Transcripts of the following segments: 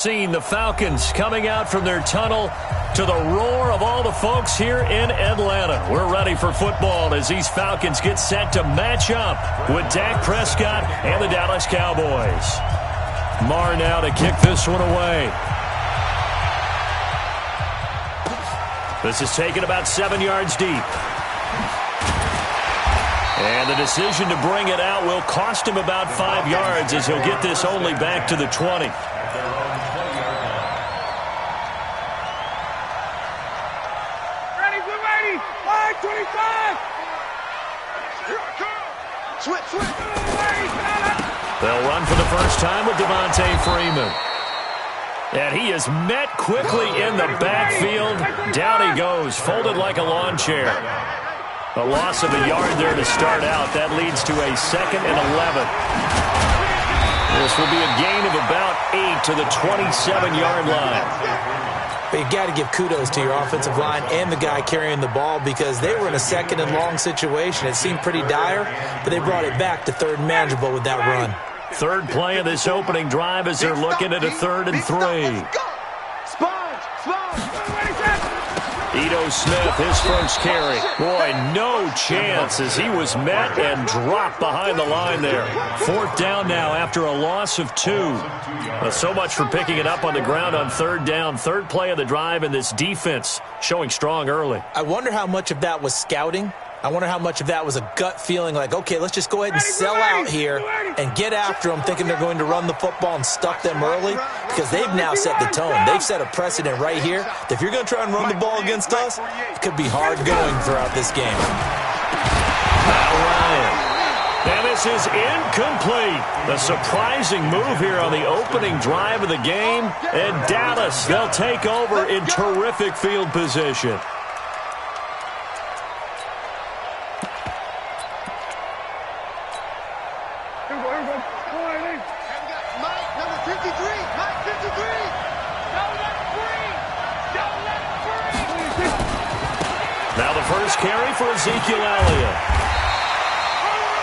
Seeing the Falcons coming out from their tunnel to the roar of all the folks here in Atlanta. We're ready for football as these Falcons get set to match up with Dak Prescott and the Dallas Cowboys. Marr now to kick this one away. This is taken about 7 yards deep. And the decision to bring it out will cost him about 5 yards as he'll get this only back to the 20. They'll run for the first time with Devontae Freeman. And he is met quickly in the backfield. Down he goes, folded like a lawn chair. A loss of a yard there to start out. That leads to a 2nd and 11. This will be a gain of about 8 to the 27-yard line. But you got to give kudos to your offensive line and the guy carrying the ball because they were in a 2nd and long situation. It seemed pretty dire, but they brought it back to 3rd and manageable with that run. Third play of this opening drive as they're looking at a 3rd and 3. Ito Smith, his first carry. Boy, no chance as he was met and dropped behind the line there. 4th down now after a loss of 2. So much for picking it up on the ground on 3rd down. 3rd play of the drive, and this defense showing strong early. I wonder how much of that was scouting. I wonder how much of that was a gut feeling like, okay, let's just go ahead and sell out here and get after them, thinking they're going to run the football and stuff them early, because they've now set the tone. They've set a precedent right here that if you're going to try and run the ball against us, it could be hard going throughout this game. Now Ryan. And this is incomplete. A surprising move here on the opening drive of the game. And Dallas, they'll take over in terrific field position. Now the first carry for Ezekiel Elliott.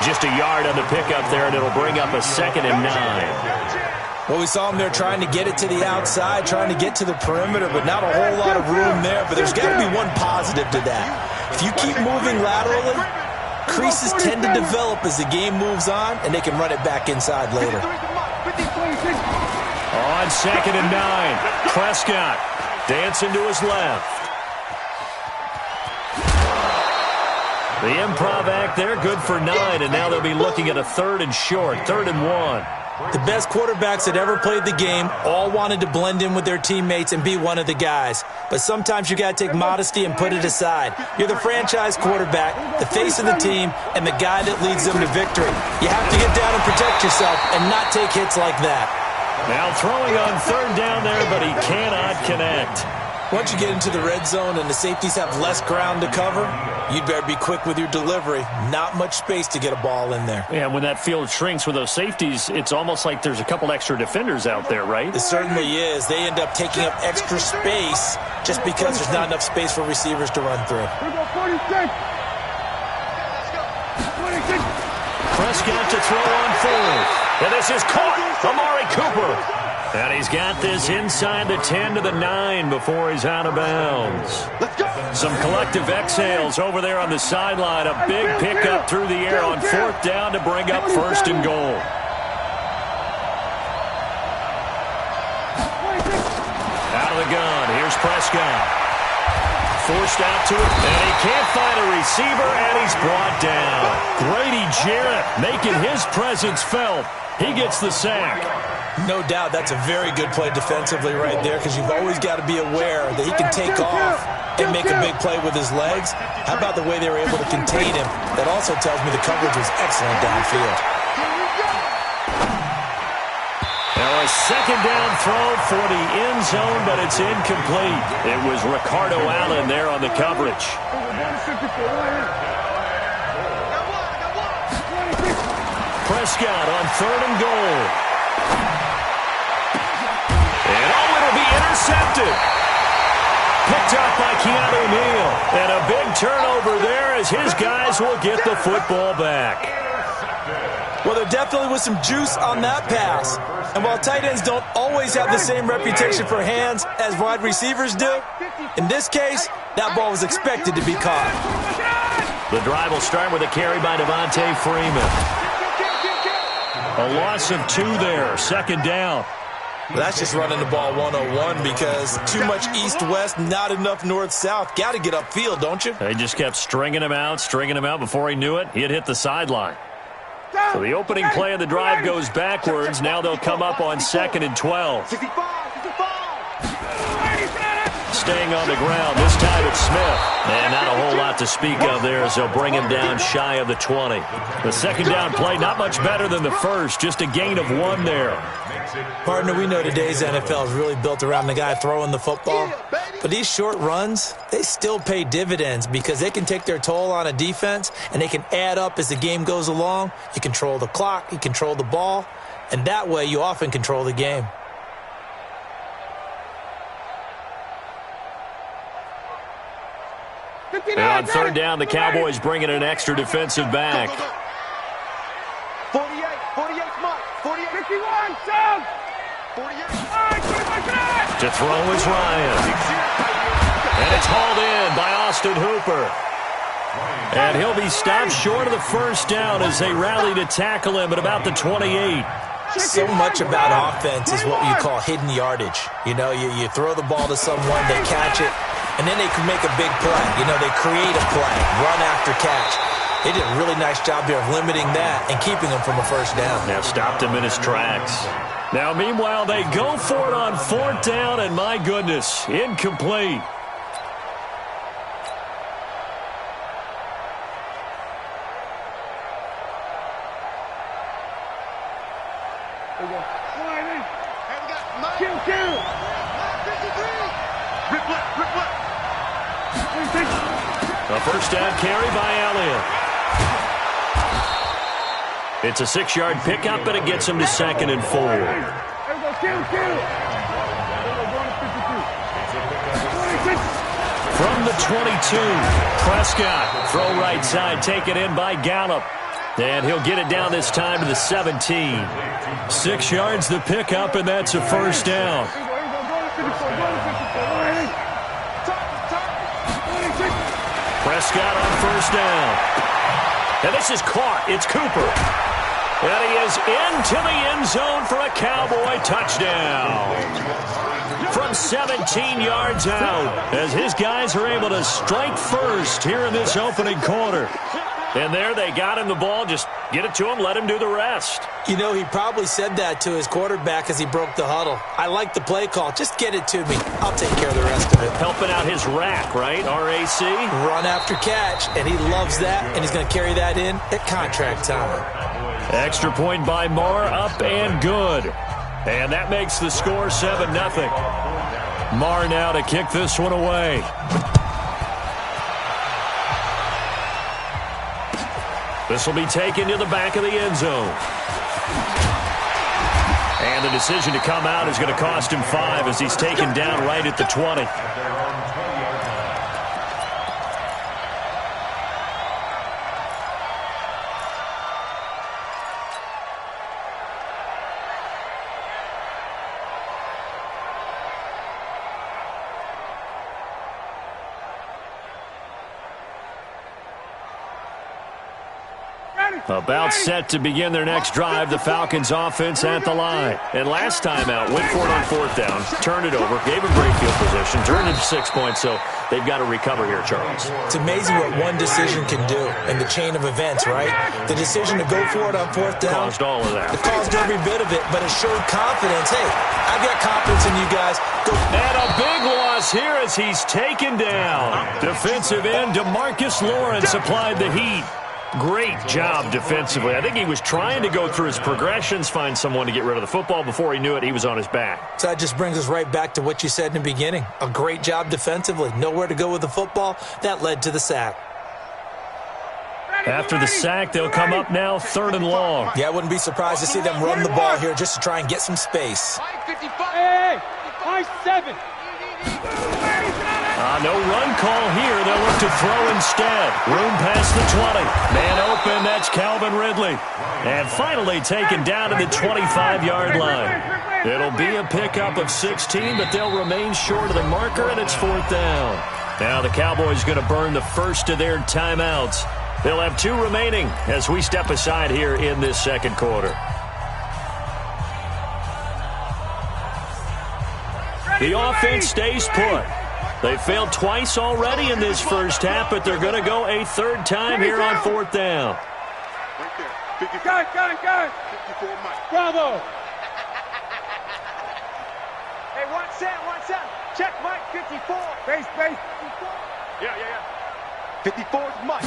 Just a yard on the pickup there, and it'll bring up a 2nd and 9. Well, we saw him there trying to get it to the outside, trying to get to the perimeter, but not a whole lot of room there. But there's got to be one positive to that. If you keep moving laterally, creases tend to develop as the game moves on, and they can run it back inside later. On 2nd and 9, Prescott dancing to his left. The improv act there, good for 9, and now they'll be looking at a 3rd and short, 3rd and 1. The best quarterbacks that ever played the game all wanted to blend in with their teammates and be one of the guys. But sometimes you got to take modesty and put it aside. You're the franchise quarterback, the face of the team, and the guy that leads them to victory. You have to get down and protect yourself and not take hits like that. Now throwing on 3rd down there, but he cannot connect. Once you get into the red zone and the safeties have less ground to cover, you'd better be quick with your delivery. Not much space to get a ball in there. Yeah, when that field shrinks with those safeties, it's almost like there's a couple extra defenders out there, right? It certainly is. They end up taking up extra space just because there's not enough space for receivers to run through. Prescott to throw on 4th. And this is caught. Amari Cooper. And he's got this inside the 10 to the 9 before he's out of bounds. Some collective exhales over there on the sideline. A big pickup through the air on 4th down to bring up 1st and goal. Out of the gun. Here's Prescott. Forced out to it, and he can't find a receiver, and he's brought down. Grady Jarrett making his presence felt. He ges the sack. No doubt that's a very good play defensively right there because you've always got to be aware that he can take off and make a big play with his legs. How about the way they were able to contain him? That also tells me the coverage was excellent downfield. Now a 2nd down throw for the end zone, but it's incomplete. It was Ricardo Allen there on the coverage. Prescott on 3rd and goal. And it'll be intercepted. Picked up by Keanu Neal. And a big turnover there as his guys will get the football back. Well, the definitely was some juice on that pass. And while tight ends don't always have the same reputation for hands as wide receivers do, in this case, that ball was expected to be caught. The drive will start with a carry by Devontae Freeman. A loss of 2 there, 2nd down. Well, that's just running the ball 101 because too much east-west, not enough north-south. Got to get upfield, don't you? They just kept stringing him out. Before he knew it, he had hit the sideline. So the opening play of the drive goes backwards. Now they'll come up on 2nd and 12. Staying on the ground. This time it's Smith. And not a whole lot to speak of there as they'll bring him down shy of the 20. The 2nd down play, not much better than the first. Just a gain of 1 there. Partner, we know today's NFL is really built around the guy throwing the football. But these short runs, they still pay dividends because they can take their toll on a defense and they can add up as the game goes along. You control the clock, you control the ball, and that way you often control the game. And on 3rd down, the Cowboys bring in an extra defensive back. 48, mark, 48, 51, sound. 48. To throw is Ryan. And it's hauled in by Austin Hooper. And he'll be stopped short of the 1st down as they rally to tackle him at about the 28. So much about offense is what you call hidden yardage. You know, you throw the ball to someone, they catch it, and then they can make a big play. You know, they create a play, run after catch. They did a really nice job there of limiting that and keeping him from a 1st down. Now stopped him in his tracks. Now, meanwhile, they go for it on 4th down, and my goodness, incomplete. A 1st down carry by Elliott. It's a 6-yard pickup, and it gets him to 2nd and 4. From the 22, Prescott, throw right side, taken in by Gallup. And he'll get it down this time to the 17. 6 yards the pickup, and that's a 1st down. Prescott on 1st down. And this is caught. It's Cooper. And he is into the end zone for a Cowboy touchdown. From 17 yards out, as his guys are able to strike first here in this opening quarter. And there they got him the ball. Just get it to him, let him do the rest. You know, he probably said that to his quarterback as he broke the huddle. I like the play call. Just get it to me. I'll take care of the rest of it. Helping out his rack, right? RAC? Run after catch, and he loves that, and he's going to carry that in at contract time. Extra point by Marr, up and good. And that makes the score 7-0. Marr now to kick this one away. This will be taken to the back of the end zone. And the decision to come out is going to cost him 5 as he's taken down right at the 20. About set to begin their next drive, the Falcons offense at the line. And last time out, went for it on 4th down, turned it over, gave him great field position, turned it to 6 points, so they've got to recover here, Charles. It's amazing what one decision can do in the chain of events, right? The decision to go for it on 4th down. Caused all of that. It caused every bit of it, but it showed confidence. Hey, I got confidence in you guys. Go. And a big loss here as he's taken down. Defensive end DeMarcus Lawrence applied the heat. Great job defensively. I think he was trying to go through his progressions, find someone to get rid of the football. Before he knew it, he was on his back. So that just brings us right back to what you said in the beginning. A great job defensively. Nowhere to go with the football. That led to the sack. After the sack, they'll come up now 3rd and long. Yeah, I wouldn't be surprised to see them run the ball here just to try and get some space. Hey, 7. No run call here. They'll look to throw instead. Room past the 20. Man open, that's Calvin Ridley. And finally taken down to the 25-yard line. It'll be a pickup of 16, but they'll remain short of the marker, and it's 4th down. Now the Cowboys going to burn the first of their timeouts. They'll have 2 remaining as we step aside here in this second quarter. The offense stays put. They failed twice already in this first half, but they're going to go a 3rd time here on 4th down. Got. Bravo. Hey, 1 cent. Check Mike, 54. Base. 54. Yeah. 54 is Mike.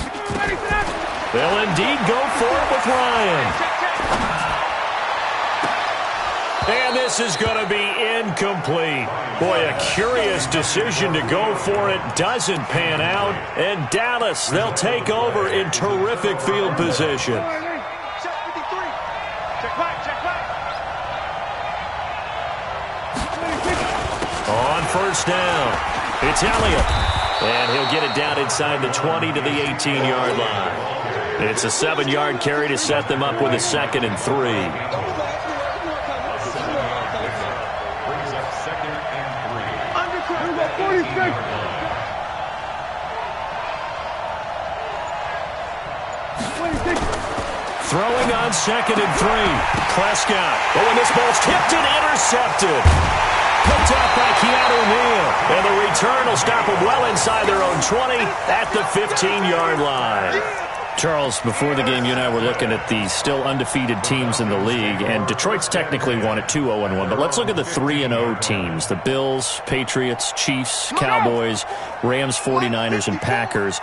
They'll indeed go for it with Ryan. Check. And this is going to be incomplete. Boy, a curious decision to go for it. Doesn't pan out. And Dallas, they'll take over in terrific field position. Check 53. Check Mike. On 1st down, it's Elliott. And he'll get it down inside the 20 to the 18-yard line. It's a 7-yard carry to set them up with a 2nd and 3. Throwing on 2nd and 3. Prescott. Oh, and this ball's tipped and intercepted. Picked up by Keanu Neal. And the return will stop them well inside their own 20 at the 15-yard line. Charles, before the game, you and I were looking at the still undefeated teams in the league, and Detroit's technically won at 2-0-1. But let's look at the 3-0 teams. The Bills, Patriots, Chiefs, Cowboys, Rams, 49ers, and Packers.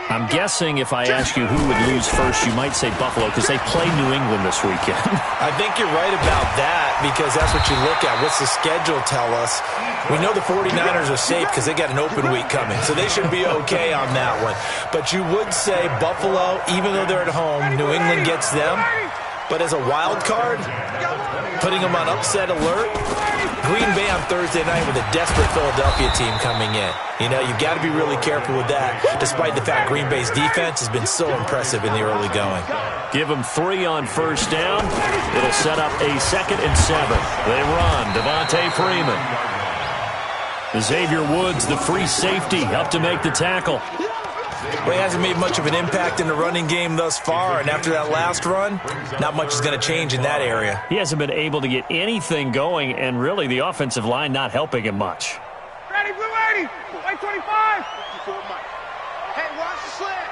I'm guessing if I ask you who would lose first, you might say Buffalo because they play New England this weekend. I think you're right about that because that's what you look at. What's the schedule tell us? We know the 49ers are safe because they got an open week coming, so they should be okay on that one. But you would say Buffalo, even though they're at home, New England gets them. But as a wild card, putting them on upset alert, Green Bay on Thursday night with a desperate Philadelphia team coming in. You know, you've got to be really careful with that, despite the fact Green Bay's defense has been so impressive in the early going. Give them 3 on 1st down. It'll set up a 2nd and 7. They run. Devontae Freeman. Xavier Woods, the free safety, up to make the tackle. Well, he hasn't made much of an impact in the running game thus far, and after that last run, not much is going to change in that area. He hasn't been able to get anything going, and really the offensive line not helping him much. Ready, blue 80. White 25. Hey, watch the slant.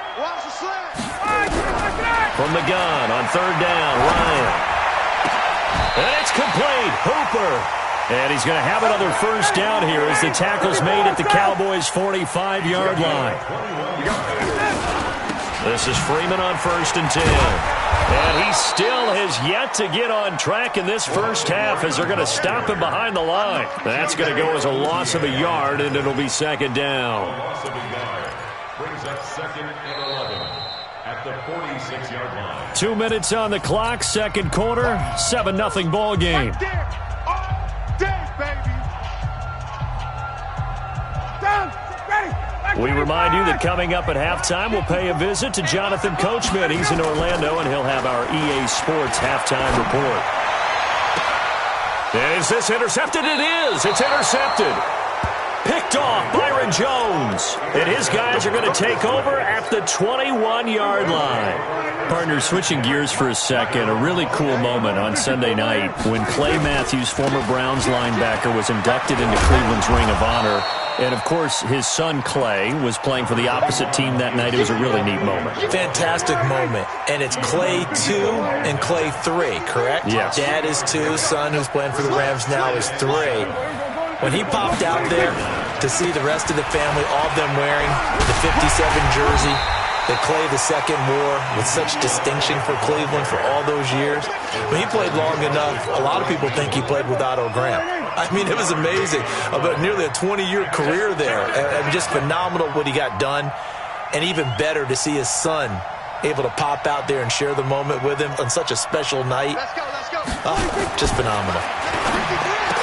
From the gun on 3rd down, Ryan. And it's complete. Hooper. And he's going to have another 1st down here as the tackle's made at the Cowboys' 45-yard line. This is Freeman on 1st and 10. And he still has yet to get on track in this first half as they're going to stop him behind the line. That's going to go as a loss of a yard, and it'll be 2nd down. Brings up 2nd and 11 at the 46-yard line. 2 minutes on the clock, second quarter, 7-0 ball game. We remind you that coming up at halftime, we'll pay a visit to Jonathan Coachman. He's in Orlando, and he'll have our EA Sports halftime report. Is this intercepted? It is. It's intercepted. Picked off Byron Jones. And his guys are going to take over at the 21-yard line. Partners, switching gears for a second, a really cool moment on Sunday night when Clay Matthews, former Browns linebacker, was inducted into Cleveland's Ring of Honor. And, of course, his son Clay was playing for the opposite team that night. It was a really neat moment. Fantastic moment. And it's Clay 2 and Clay 3, correct? Yes. Dad is 2, son who's playing for the Rams now is 3. When he popped out there to see the rest of the family, all of them wearing the 57 jersey that Clay II wore with such distinction for Cleveland for all those years. When he played long enough, a lot of people think he played with Otto Graham. I mean, it was amazing. About nearly a 20-year career there. And just phenomenal what he got done. And even better to see his son able to pop out there and share the moment with him on such a special night. Let's go. Oh, just phenomenal.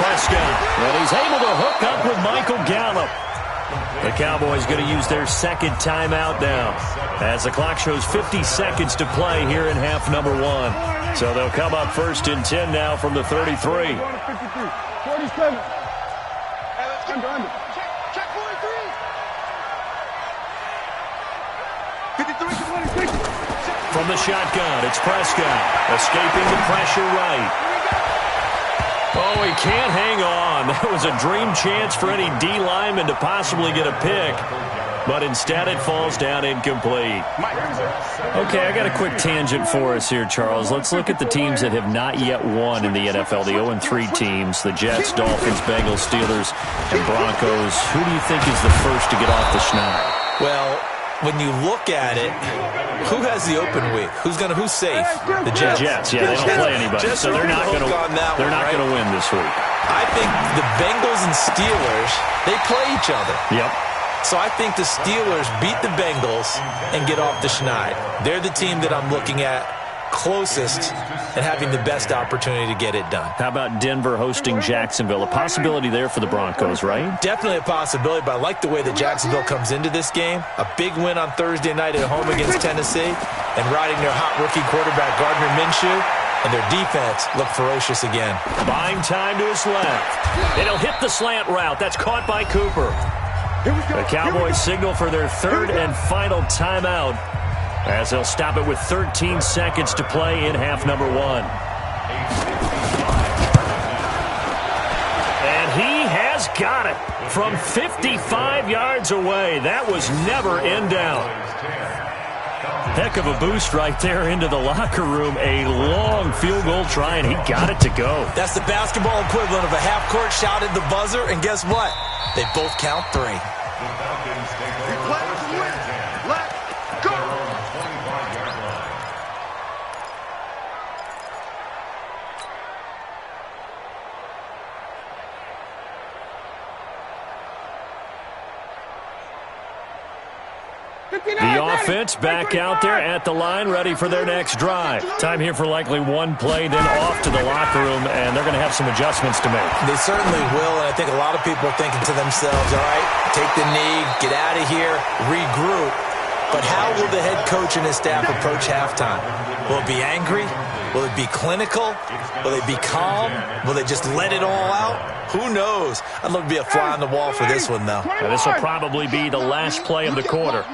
Prescott, and he's able to hook up with Michael Gallup. The Cowboys going to use their second timeout now, as the clock shows 50 seconds to play here in half number 1. So they'll come up first and 10 now from the 33. 47. Under. Check 43. 53 to 26. From the shotgun, it's Prescott, escaping the pressure right. Oh, he can't hang on. That was a dream chance for any D lineman to possibly get a pick. But instead it falls down incomplete. Okay, I got a quick tangent for us here, Charles. Let's look at the teams that have not yet won in the NFL. The 0-3 teams, the Jets, Dolphins, Bengals, Steelers, and Broncos. Who do you think is the first to get off the schneid? Well, when you look at it, who has the open week? Who's safe? The Jets. The Jets, yeah, they don't play anybody, so they're not going to win this week. I think the Bengals and Steelers, they play each other. Yep. So I think the Steelers beat the Bengals and get off the schneid. They're the team that I'm looking at closest and having the best opportunity to get it done. How about Denver hosting Jacksonville? A possibility there for the Broncos, right? Definitely a possibility, but I like the way that Jacksonville comes into this game. A big win on Thursday night at home against Tennessee and riding their hot rookie quarterback Gardner Minshew, and their defense looked ferocious again. Buying time to his left. And he'll hit the slant route. That's caught by Cooper. The Cowboys signal for their third and final timeout, as they'll stop it with 13 seconds to play in half number 1. And he has got it from 55 yards away. That was never in doubt. Heck of a boost right there into the locker room. A long field goal try, and he got it to go. That's the basketball equivalent of a half-court shot at the buzzer, and guess what? They both count 3. The offense back out there at the line, ready for their next drive. Time here for likely one play, then off to the locker room, and they're going to have some adjustments to make. They certainly will, and I think a lot of people are thinking to themselves, all right, take the knee, get out of here, regroup. But how will the head coach and his staff approach halftime? Will it be angry? Will it be clinical? Will they be calm? Will they just let it all out? Who knows? I'd love to be a fly on the wall for this one, though. Now, this will probably be the last play of the quarter.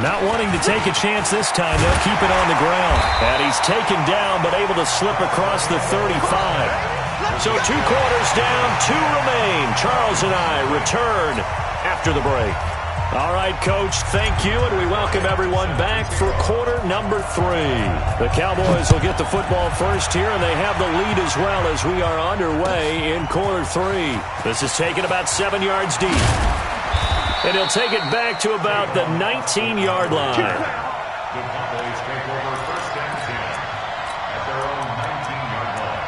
Not wanting to take a chance this time, they'll keep it on the ground. And he's taken down, but able to slip across the 35. So 2 quarters down, 2 remain. Charles and I return after the break. All right, Coach, thank you, and we welcome everyone back for quarter number 3. The Cowboys will get the football first here, and they have the lead as well as we are underway in quarter 3. This is taken about 7 yards deep. And he'll take it back to about the 19-yard line. The Cowboys take over first and 10 at their own 19-yard line.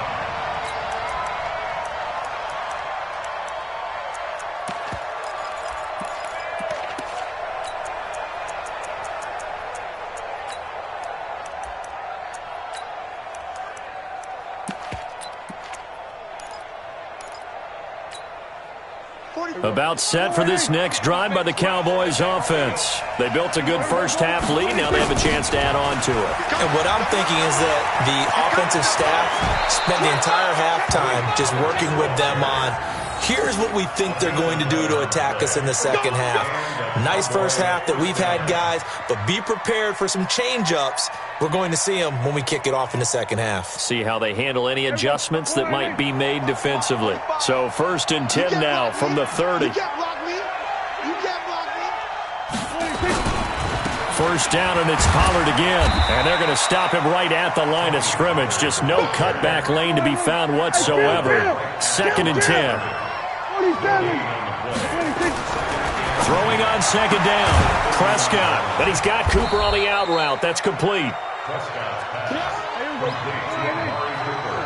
About set for this next drive by the Cowboys offense. They built a good first half lead. Now they have a chance to add on to it. And what I'm thinking is that the offensive staff spent the entire halftime just working with them on, here's what we think they're going to do to attack us in the second half. Nice first half that we've had, guys, but be prepared for some change-ups. We're going to see them when we kick it off in the second half. See how they handle any adjustments that might be made defensively. So first and 10 now from the 30. First down, and it's Pollard again. And they're going to stop him right at the line of scrimmage. Just no cutback lane to be found whatsoever. Second and 10. Throwing on second down. Prescott. But he's got Cooper on the out route. That's complete. Prescott's pass complete to Amari Cooper.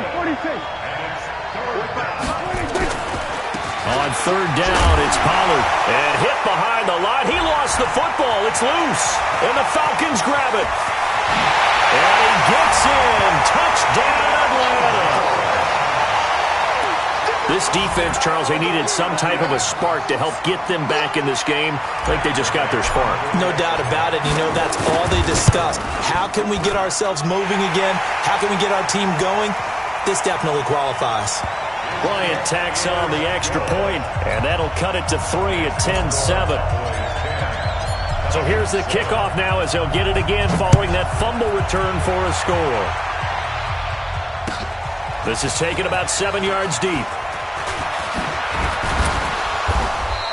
46. And it's third down. On third down, it's Pollard. And hit behind the line. He lost the football. It's loose. And the Falcons grab it. And he gets in. Touchdown, Atlanta. this defense, Charles, they needed some type of a spark to help get them back in this game. I think they just got their spark. No doubt about it. You know, that's all they discussed. How can we get ourselves moving again? How can we get our team going? This definitely qualifies. Bryant tacks on the extra point, and that'll cut it to 3 at 10-7. So here's the kickoff now as they'll get it again following that fumble return for a score. This is taken about 7 yards deep.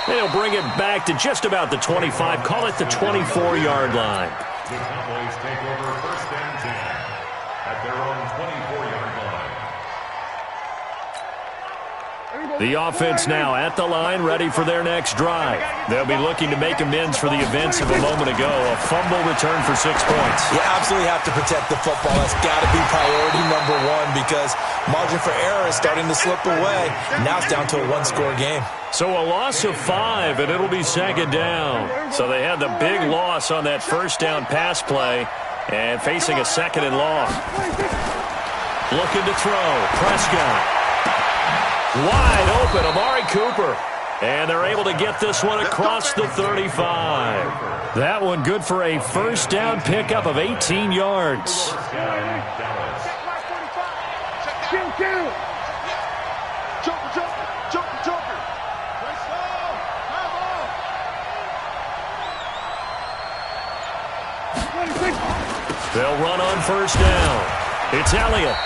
And he'll bring it back to just about the 25. Call it the 24-yard line. The Cowboys take over 1st and 10 at their own 24-yard line. The offense now at the line, ready for their next drive. They'll be looking to make amends for the events of a moment ago. A fumble return for 6 points. You absolutely have to protect the football. That's got to be priority number one because margin for error is starting to slip away. Now it's down to a one-score game. So a loss of 5, and it'll be 2nd down. So they had the big loss on that first down pass play and facing a 2nd and long. Looking to throw. Prescott. Wide open, Amari Cooper. And they're able to get this one across the 35. That one good for a first down pickup of 18 yards. They'll run on first down. It's Elliott.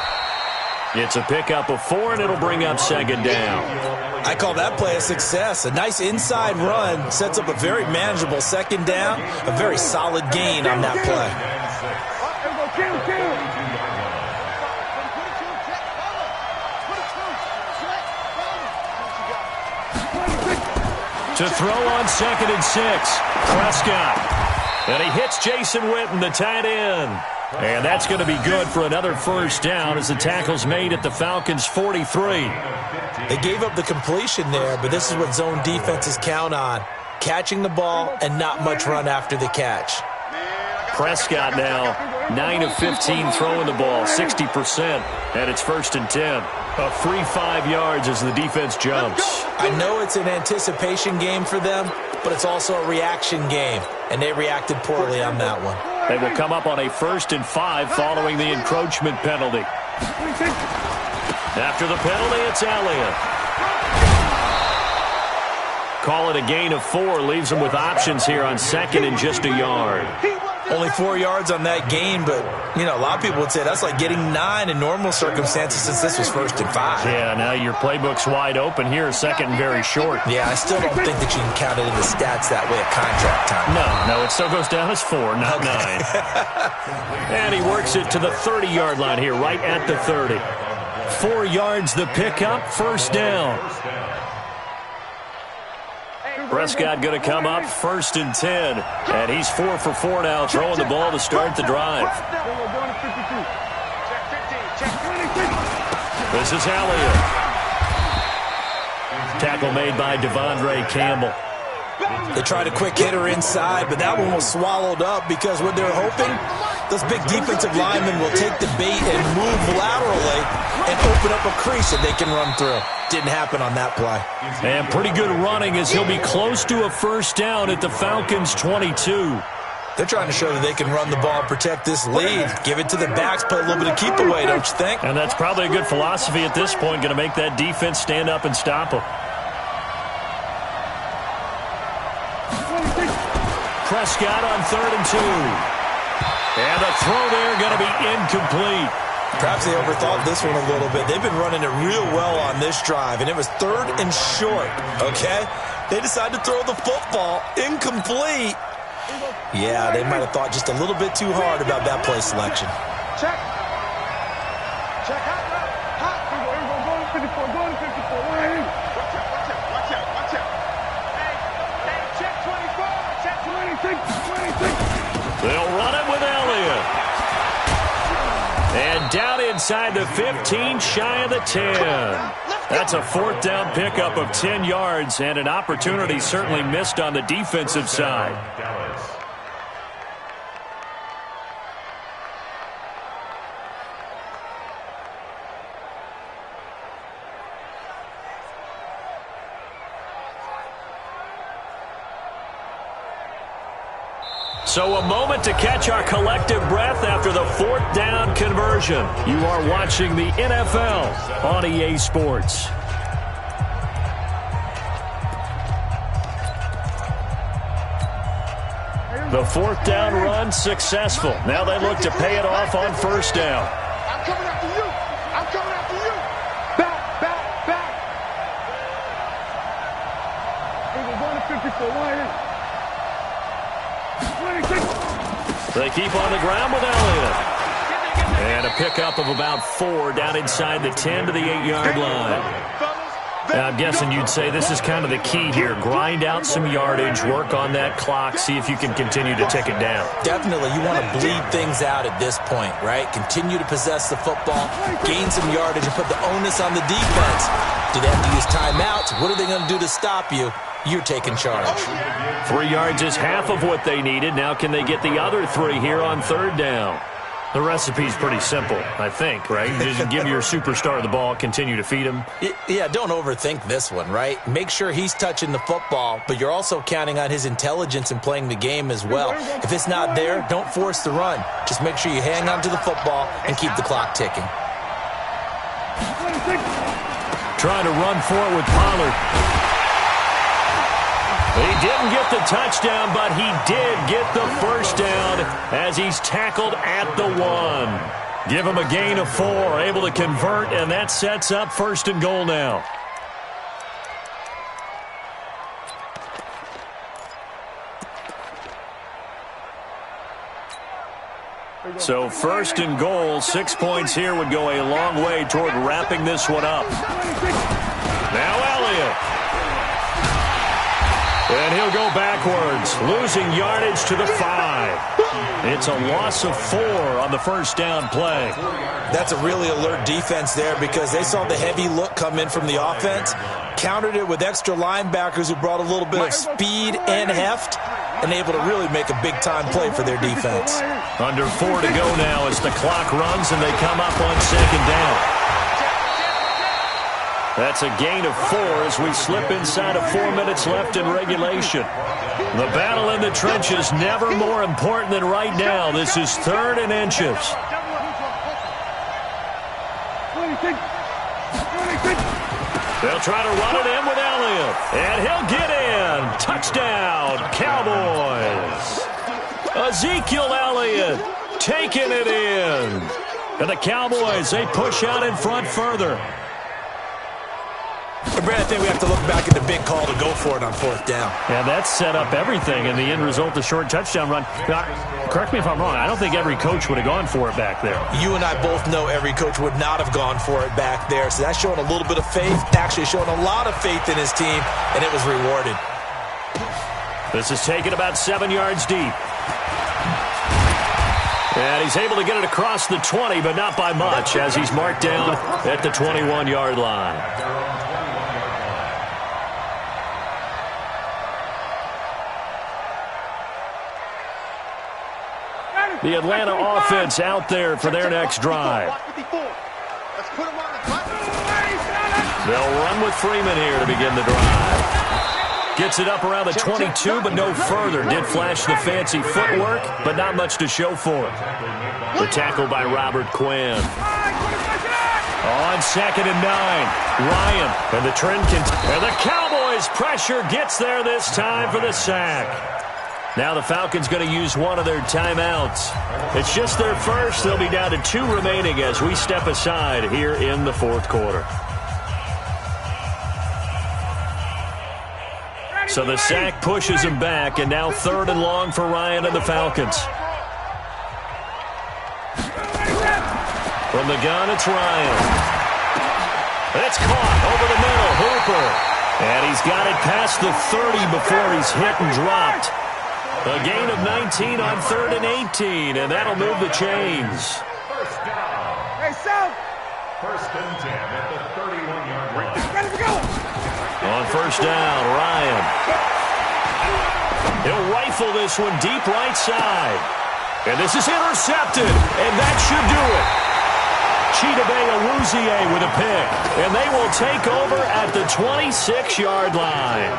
It's a pickup of 4, and it'll bring up 2nd down. I call that play a success. A nice inside run sets up a very manageable 2nd down. A very solid gain on that play. To throw on 2nd and 6. Prescott. And he hits Jason Witten, the tight end. And that's going to be good for another first down as the tackle's made at the Falcons' 43. They gave up the completion there, but this is what zone defenses count on. Catching the ball and not much run after the catch. Prescott now 9 of 15 throwing the ball, 60%. And it's 1st and 10. A free 5 yards as the defense jumps. I know it's an anticipation game for them, but it's also a reaction game. And they reacted poorly on that one. They will come up on a 1st and 5 following the encroachment penalty. After the penalty, it's Elliott. Call it a gain of 4. Leaves them with options here on 2nd and just a yard. Only 4 yards on that gain, but, you know, a lot of people would say that's like getting 9 in normal circumstances since this was 1st and 5. Yeah, now your playbook's wide open here, 2nd and very short. Yeah, I still don't think that you can count it in the stats that way at contract time. No, it still goes down as 4, not 9. And he works it to the 30-yard line here, right at the 30. 4 yards the pickup, first down. Prescott going to come up 1st and 10. And he's 4 for 4 now, throwing the ball to start the drive. This is Elliott. Tackle made by Devondre Campbell. They tried a quick hitter inside, but that one was swallowed up because what they're hoping, those big defensive linemen will take the bait and move laterally and open up a crease that they can run through. Didn't happen on that play. And pretty good running as he'll be close to a first down at the Falcons' 22. They're trying to show that they can run the ball and protect this lead. Give it to the backs, play a little bit of keep away, don't you think? And that's probably a good philosophy at this point, going to make that defense stand up and stop them. Prescott on 3rd and 2. And the throw there going to be incomplete. Perhaps they overthought this one a little bit. They've been running it real well on this drive, and it was 3rd and short, okay? They decided to throw the football incomplete. Yeah, they might have thought just a little bit too hard about that play selection. Check. Check. Hot. Go to 54. Go to 54. Watch out. Hey, check 24. Check 26. They'll run it with Elliott. And down inside the 15, shy of the 10. That's a 4th down pickup of 10 yards and an opportunity certainly missed on the defensive side. So a moment to catch our collective breath after the fourth down conversion. You are watching the NFL on EA Sports. The fourth down run successful. Now they look to pay it off on first down. I'm coming after you. I'm coming after you. Back, back, back. We're going to 54. They keep on the ground with Elliott. And a pickup of about 4 down inside the 10 to the 8-yard line. Now, I'm guessing you'd say this is kind of the key here. Grind out some yardage, work on that clock, see if you can continue to tick it down. Definitely, you want to bleed things out at this point, right? Continue to possess the football, gain some yardage, and put the onus on the defense. Do they have to use timeouts? What are they going to do to stop you? You're taking charge. 3 yards is half of what they needed. Now can they get the other 3 here on third down? The recipe's pretty simple, I think, right? Just give your superstar the ball, continue to feed him. Yeah, don't overthink this one, right? Make sure he's touching the football, but you're also counting on his intelligence in playing the game as well. If it's not there, don't force the run. Just make sure you hang on to the football and keep the clock ticking. Trying to run for it with Pollard. He didn't get the touchdown, but he did get the first down as he's tackled at the 1. Give him a gain of 4, able to convert, and that sets up first and goal now. So first and goal, 6 points here would go a long way toward wrapping this one up. Now Elliott. And he'll go backwards, losing yardage to the 5. It's a loss of 4 on the first down play. That's a really alert defense there because they saw the heavy look come in from the offense, countered it with extra linebackers who brought a little bit of speed and heft, and able to really make a big-time play for their defense. Under 4 to go now as the clock runs and they come up on second down. That's a gain of 4 as we slip inside of 4 minutes left in regulation. The battle in the trenches never more important than right now. This is 3rd and inches. They'll try to run it in with Elliott. And he'll get in. Touchdown, Cowboys. Ezekiel Elliott taking it in. And the Cowboys, they push out in front further. Brad, I think we have to look back at the big call to go for it on 4th down. Yeah, that set up everything, and the end result, the short touchdown run. Now, correct me if I'm wrong, I don't think every coach would have gone for it back there. You and I both know every coach would not have gone for it back there, so that's showing a little bit of faith, actually showing a lot of faith in his team, and it was rewarded. This is taken about 7 yards deep. And he's able to get it across the 20, but not by much, as he's marked down at the 21-yard line. The Atlanta offense out there for their next drive. They'll run with Freeman here to begin the drive. Gets it up around the 22, but no further. Did flash the fancy footwork, but not much to show for it. The tackle by Robert Quinn. On 2nd and 9, Ryan. And the trend continues. And the Cowboys' pressure gets there this time for the sack. Now the Falcons going to use one of their timeouts. It's just their first. They'll be down to 2 remaining as we step aside here in the 4th quarter. So the sack pushes him back, and now 3rd and long for Ryan and the Falcons. From the gun, it's Ryan. It's caught over the middle, Hooper. And he's got it past the 30 before he's hit and dropped. A gain of 19 on 3rd and 18, and that'll move the chains. First down. Hey, South. 1st and 10 at the 31-yard line. Ready to go. On first down, Ryan. He'll rifle this one deep right side. And this is intercepted, and that should do it. Chidobe with a pick, and they will take over at the 26-yard line.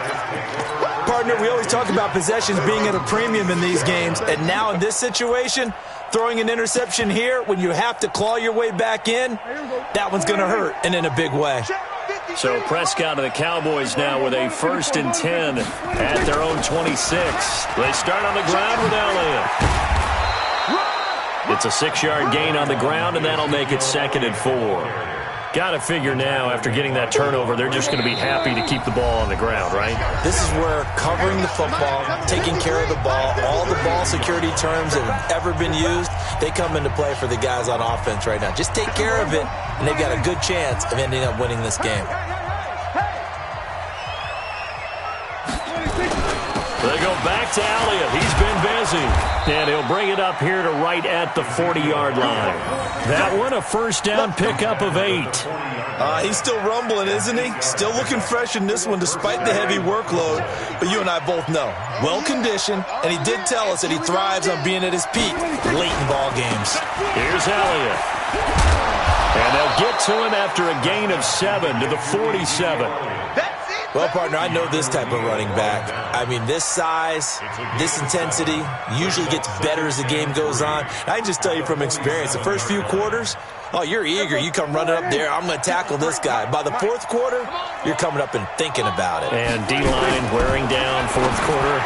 Partner, we always talk about possessions being at a premium in these games, and now in this situation, throwing an interception here when you have to claw your way back in, that one's going to hurt, and in a big way. So Prescott and the Cowboys now with a 1st and 10 at their own 26. They start on the ground with Elliott. It's a 6-yard gain on the ground, and that'll make it 2nd and 4. Got to figure now, after getting that turnover, they're just going to be happy to keep the ball on the ground, right? This is where covering the football, taking care of the ball, all the ball security terms that have ever been used, they come into play for the guys on offense right now. Just take care of it, and they've got a good chance of ending up winning this game. They go back to Elliott. He's been busy. And he'll bring it up here to right at the 40-yard line. That one, a 1st down pickup of 8. He's still rumbling, isn't he? Still looking fresh in this one despite the heavy workload. But you and I both know, well-conditioned, and he did tell us that he thrives on being at his peak late in ball games. Here's Elliott. And they'll get to him after a gain of 7 to the 47. Well, partner, I know this type of running back. I mean, this size, this intensity usually gets better as the game goes on. I can just tell you from experience, the first few quarters, oh, you're eager. You come running up there, I'm going to tackle this guy. By the 4th quarter, you're coming up and thinking about it. And D-line wearing down 4th quarter.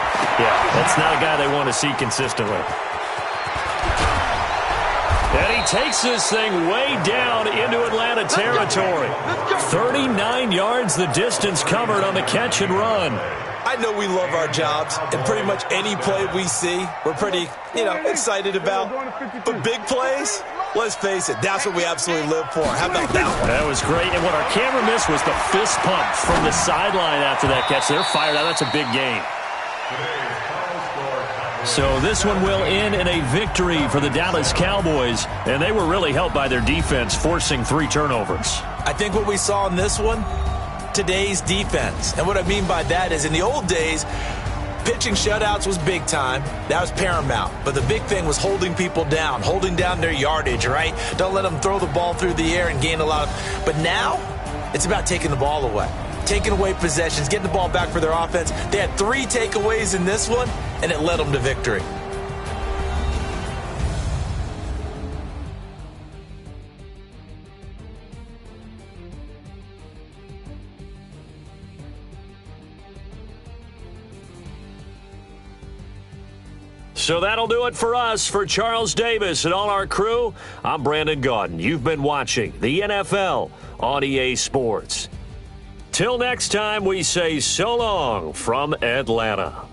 Yeah, that's not a guy they want to see consistently. And he takes this thing way down into Atlanta territory. 39 yards the distance covered on the catch and run. I know we love our jobs, and pretty much any play we see, we're pretty, excited about. But big plays, let's face it, that's what we absolutely live for. How about that one? That was great. And what our camera missed was the fist pump from the sideline after that catch. They're fired out. That's a big gain. So this one will end in a victory for the Dallas Cowboys, and they were really helped by their defense, forcing 3 turnovers. I think what we saw in this one, today's defense. And what I mean by that is in the old days, pitching shutouts was big time. That was paramount. But the big thing was holding people down, holding down their yardage, right? Don't let them throw the ball through the air and gain a lot of... But now, it's about taking the ball away. Taking away possessions, getting the ball back for their offense. They had 3 takeaways in this one, and it led them to victory. So that'll do it for us. For Charles Davis and all our crew, I'm Brandon Gaudin. You've been watching the NFL on EA Sports. Till next time, we say so long from Atlanta.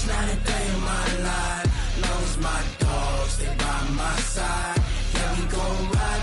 switch, not a day in my life. Long as my dogs, they by my side. Yeah, we gon' ride.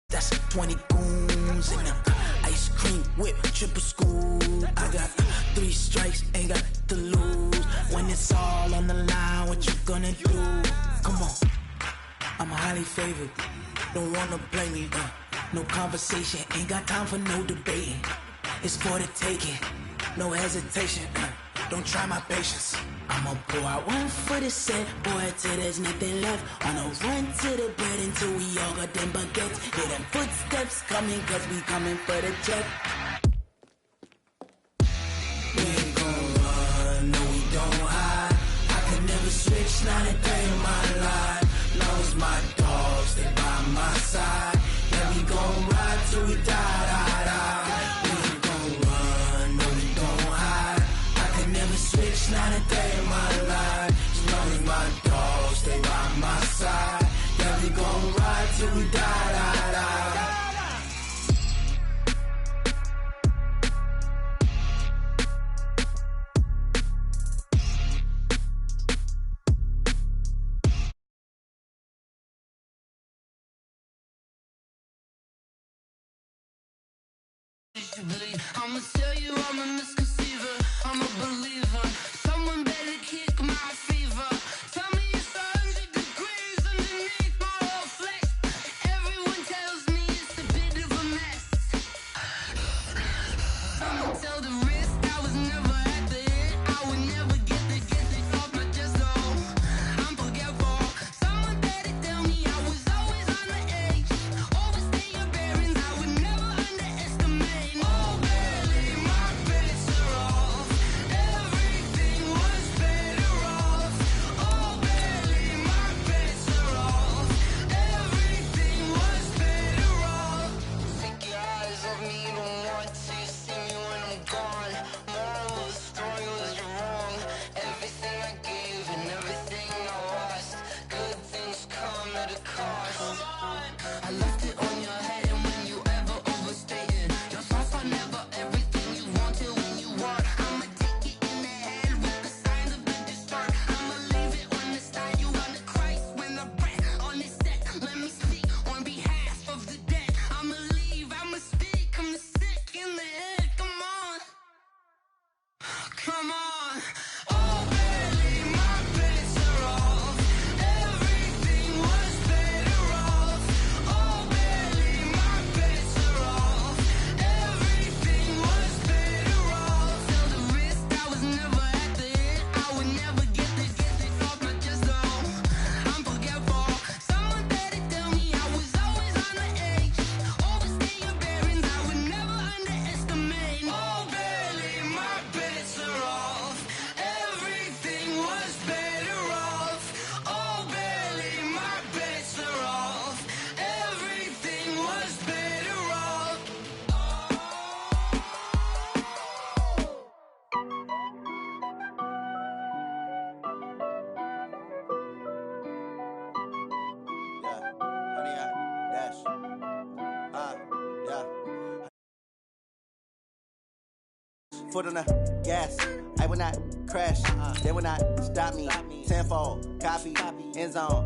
That's 20 goons in the ice cream whip, triple scoop. I got 3 strikes, ain't got to lose. When it's all on the line, what you gonna do? Come on, I'm highly favored. Don't wanna blame me, no conversation, ain't got time for no debating. It's for the taking, no hesitation. Don't try my patience. I'ma pull out one for the set, boy, till there's nothing left. On a run to the bread until we all got them baguettes. Hear them footsteps coming, cause we coming for the check. We ain't gon' run, no we don't hide. I can never switch, not a day in my life. Long as my dogs, they by my side. Yeah, we gon' ride till we die, die, die. We ain't gon' run, no we don't hide. I can never switch, not a day in my life. As long as my dogs, they by my side. Yeah, we gon' ride till we die, die, die. I'ma tell you I'm a misconceiver, I'm a believer. Someone better kick my fever. Tell me it's 100 degrees underneath my whole flesh. Everyone tells me it's a bit of a mess. I'ma tell the risk I was never at the end. I would never get this off my chest, though. I'm forgetful. Someone better tell me I was always on the edge. Overstay your bearings, I would never underestimate. Oh, barely, my bets are off. Everything was better off. Oh, barely, my bets are off. Everything was better off. Take your eyes off me, don't want to see me when I'm gone. Moral of the story was you're wrong. Everything I gave and everything I lost. Good things come at a cost. I left it on your head, and when you ever overstay it, your thoughts are never everything you wanted when you want. I'ma take it in the head with the signs of the distort. I'ma leave it on the side. You on the Christ when the breath on this set. Let me speak on behalf of the dead. I'ma leave, I'ma speak. I'm the sick in the head. Come on, come on. Oh, barely, my bets are off. Everything was better off. Oh, barely, my bets are off. Everything was better off. Tell the risk I was never at the end. I would never get this off my chest, though. I'm forgetful. Someone better tell me I was always on the edge. Overstay your bearings, I would never underestimate. Oh, barely, my bets are off. Everything was better off. Oh, barely, my bets are off. Everything was better off. Foot on the gas, I will not crash. They will not stop me. Tenfold, copy, end zone.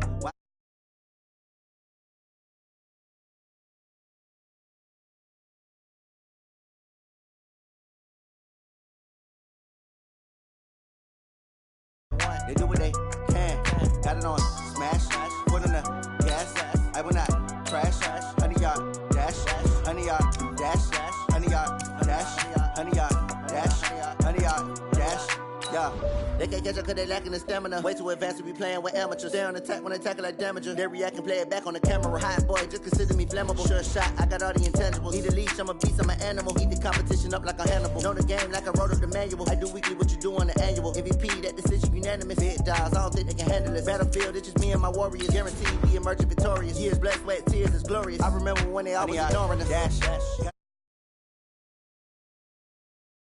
They do what they can. Got it on smash. Foot on the gas, I will not crash. 100 yard dash, 100 yard dash, 100 yard dash, 100 yard dash, 100 yard dash. Yeah, they can't catch up cause they lacking the stamina. Way too advanced to be playing with amateurs. Stay on attack when they tackle like damager. They react and play it back on the camera. Hot boy, just consider me flammable. Sure shot, I got all the intangibles. Need a leash, I'm a beast, I'm an animal. Eat the competition up like a Hannibal. Know the game like I wrote up the manual. I do weekly what you do on the annual. MVP, that decision unanimous. Big dogs, all don't think they can handle it. Battlefield, it's just me and my warriors. Guaranteed we emerging victorious. Years, blood, sweat, tears, it's glorious. I remember when they always ignoring us. Dash.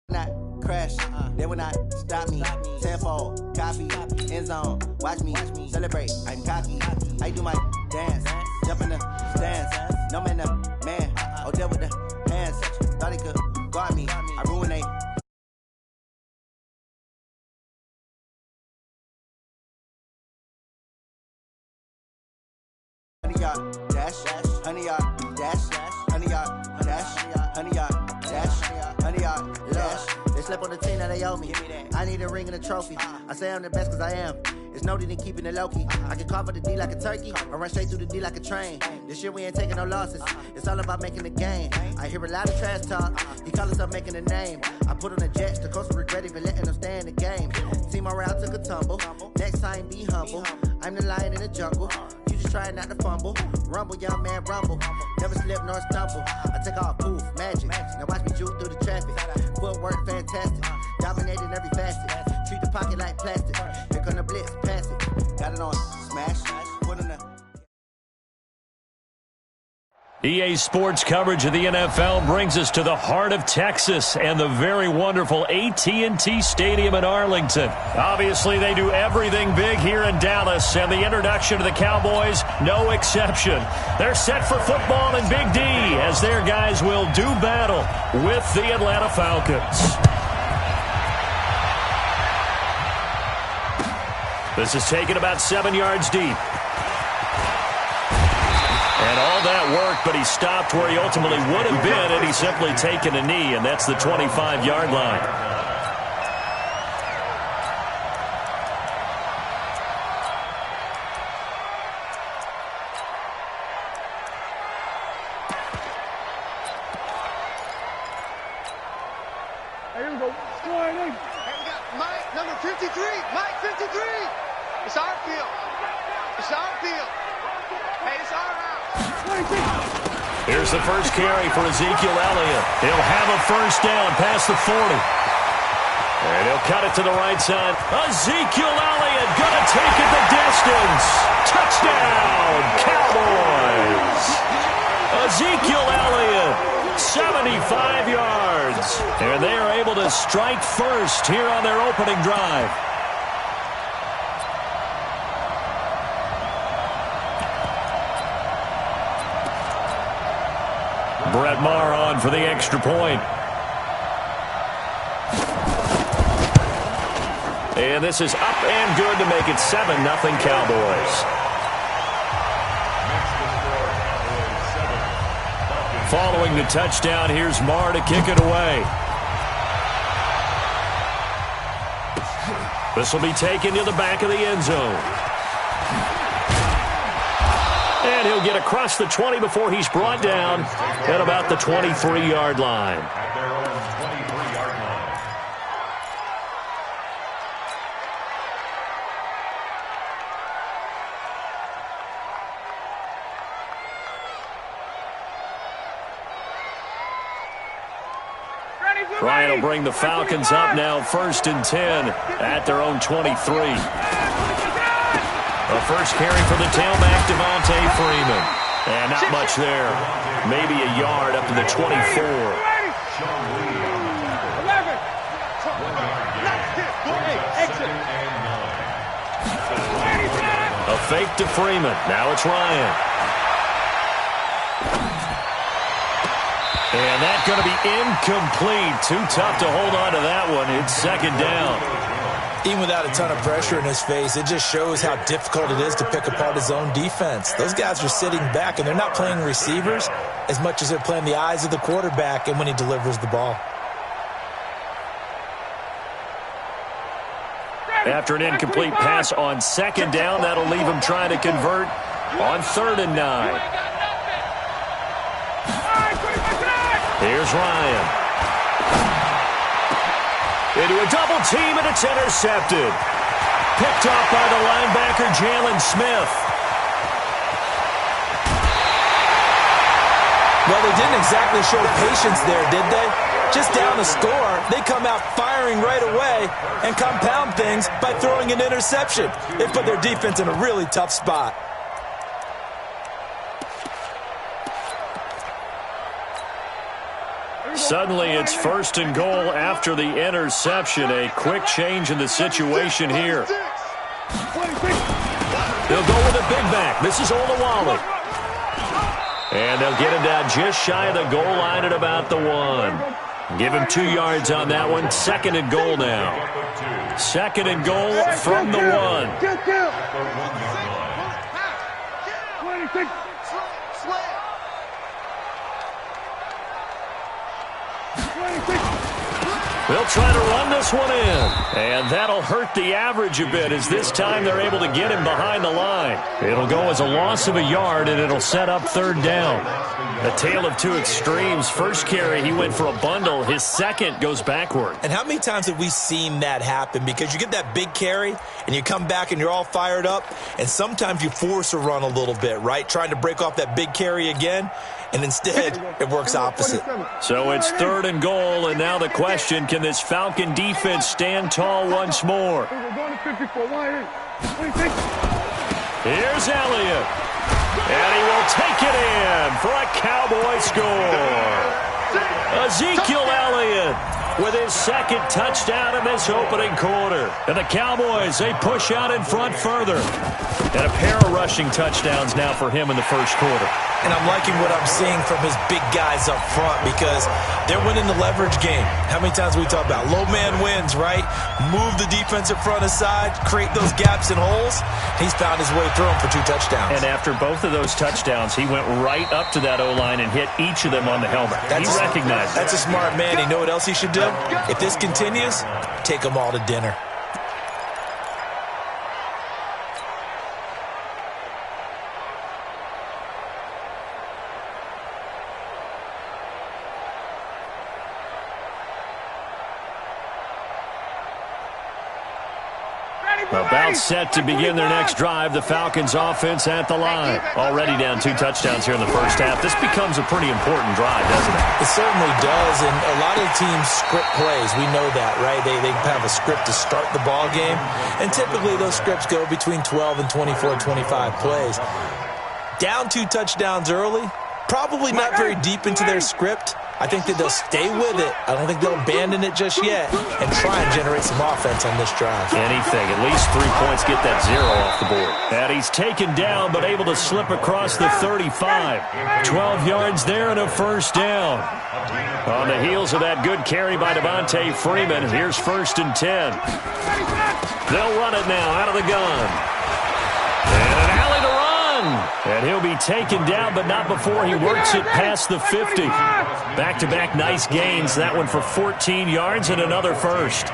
Not crash, they will not stop me. Tenfold, copy, end zone, watch me celebrate. I'm cocky, I do my dance, jump in the stands. No man, the man, Odell with the hands. Thought he could guard me, I ruined they. Honey yard, dash, honey yard, dash, honey yard, dash, honey yard, dash, honey yard, dash. They slept on the team that they owe me. I need a ring and a trophy. I say I'm the best cause I am. It's no need in keeping it low-key. I can carve up the D like a turkey or run straight through the D like a train. This year we ain't taking no losses. It's all about making the game. I hear a lot of trash talk. He call himself making a name. I put on the Jets. The coach will regret even letting them stay in the game. Team morale took a tumble. Next time be humble. I'm the lion in the jungle. You just try not to fumble. Rumble, young man, rumble. Never slip nor stumble. I take off, poof, magic. Now watch me juke through the traffic. Footwork fantastic. Dominating every facet. Treat the pocket like plastic. Here come the blitz, pass it. Got it on, smash, put in the... EA Sports coverage of the NFL brings us to the heart of Texas and the very wonderful AT&T Stadium in Arlington. Obviously, they do everything big here in Dallas, and the introduction to the Cowboys, no exception. They're set for football in Big D as their guys will do battle with the Atlanta Falcons. This is taken about 7 yards deep. And all that worked, but he stopped where he ultimately would have been had he simply taken a knee, and that's the 25-yard line. Here we go. Hey, we got Mike, number 53. Mike, 53. It's our field. It's our field. Hey, it's our house. Here's the first carry for Ezekiel Elliott. He'll have a first down past the 40. And he'll cut it to the right side. Ezekiel Elliott going to take it the distance. Touchdown, Cowboys. Ezekiel Elliott, 75 yards. And they are able to strike first here on their opening drive. Brett Maher on for the extra point. And this is up and good to make it 7-0 Cowboys. Following the touchdown, here's Maher to kick it away. This will be taken to the back of the end zone. And he'll get across the 20 before he's brought down at about the 23-yard line. At their own 23-yard line. Ryan will bring the Falcons up now, 1st and 10 at their own 23. A first carry for the tailback, Devontae Freeman. And not much there. Maybe a yard up to the 24. A fake to Freeman. Now it's Ryan. And that's going to be incomplete. Too tough to hold on to that one. It's 2nd down. Even without a ton of pressure in his face, it just shows how difficult it is to pick apart his own defense. Those guys are sitting back, and they're not playing receivers as much as they're playing the eyes of the quarterback and when he delivers the ball. After an incomplete pass on 2nd down, that'll leave him trying to convert on 3rd and 9. Here's Ryan. Into a double team, and it's intercepted. Picked off by the linebacker, Jalen Smith. Well, they didn't exactly show patience there, did they? just down a score, they come out firing right away and compound things by throwing an interception. They put their defense in a really tough spot. Suddenly, it's 1st and goal after the interception. A quick change in the situation here. They'll go with a big back. This is Olawale. And they'll get him down just shy of the goal line at about the 1. Give him 2 yards on that one. 2nd and goal now. 2nd and goal from the 1. They'll try to run this one in. And that'll hurt the average a bit as this time they're able to get him behind the line. It'll go as a loss of a yard, and it'll set up 3rd down. A tale of two extremes. First carry, he went for a bundle. His second goes backward. And how many times have we seen that happen? Because you get that big carry, and you come back and you're all fired up, and sometimes you force a run a little bit, right? Trying to break off that big carry again, and instead it works opposite. So it's 3rd and goal, and now the question, can this Falcon defense stand tall once more? Here's Elliott. And he will take it in for a Cowboy score. Ezekiel Elliott with his 2nd touchdown in this opening quarter. And the Cowboys, they push out in front further. And a pair of rushing touchdowns now for him in the first quarter. And I'm liking what I'm seeing from his big guys up front because they're winning the leverage game. How many times we talk about low man wins, right? Move the defensive front aside, create those gaps and holes. He's found his way through them for 2 touchdowns. And after both of those touchdowns, he went right up to that O-line and hit each of them on the helmet. He recognized it. That's a smart man. You know what else he should do? If this continues, take them all to dinner. About set to begin their next drive. The Falcons offense at the line. Already down 2 touchdowns here in the first half. This becomes a pretty important drive, doesn't it? It certainly does, and a lot of teams script plays. We know that, right? They have a script to start the ball game, and typically those scripts go between 12 and 24, 25 plays. Down 2 touchdowns early, probably not very deep into their script. I think that they'll stay with it. I don't think they'll abandon it just yet and try and generate some offense on this drive. Anything. At least 3 points, get that 0 off the board. And he's taken down but able to slip across the 35. 12 yards there and a first down. On the heels of that good carry by Devontae Freeman, here's 1st and 10. They'll run it now out of the gun. And an alley to run. And he'll be taken down, but not before he works it past the 50. Back-to-back nice gains. That one for 14 yards and another first.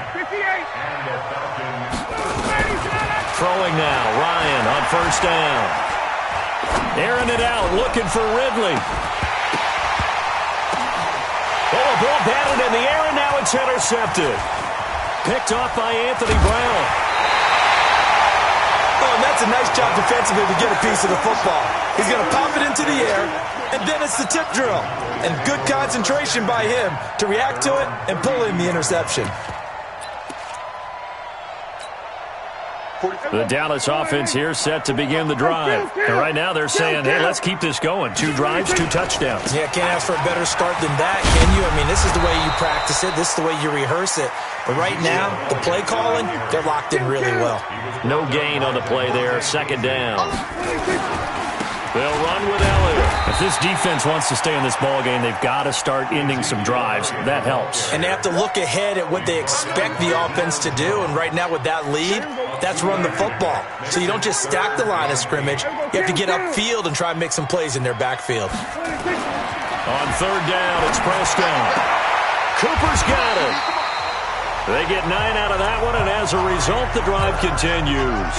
Throwing now. Ryan on 1st down. Airing it out, looking for Ridley. Oh, a ball batted in the air, and now it's intercepted. Picked off by Anthony Brown. Oh, and that's a nice job defensively to get a piece of the football. He's going to pop it into the air, and then it's the tip drill. And good concentration by him to react to it and pull in the interception. The Dallas offense here set to begin the drive. And right now they're saying, hey, let's keep this going. 2 drives, 2 touchdowns. Yeah, can't ask for a better start than that, can you? I mean, this is the way you practice it. This is the way you rehearse it. But right now, the play calling, they're locked in really well. No gain on the play there. 2nd down. They'll run with Elliott. If this defense wants to stay in this ballgame, they've got to start ending some drives. That helps. And they have to look ahead at what they expect the offense to do. And right now with that lead, that's run the football. So you don't just stack the line of scrimmage. You have to get upfield and try and make some plays in their backfield. On 3rd down, it's Prescott. Cooper's got it. They get 9 out of that one, and as a result, the drive continues.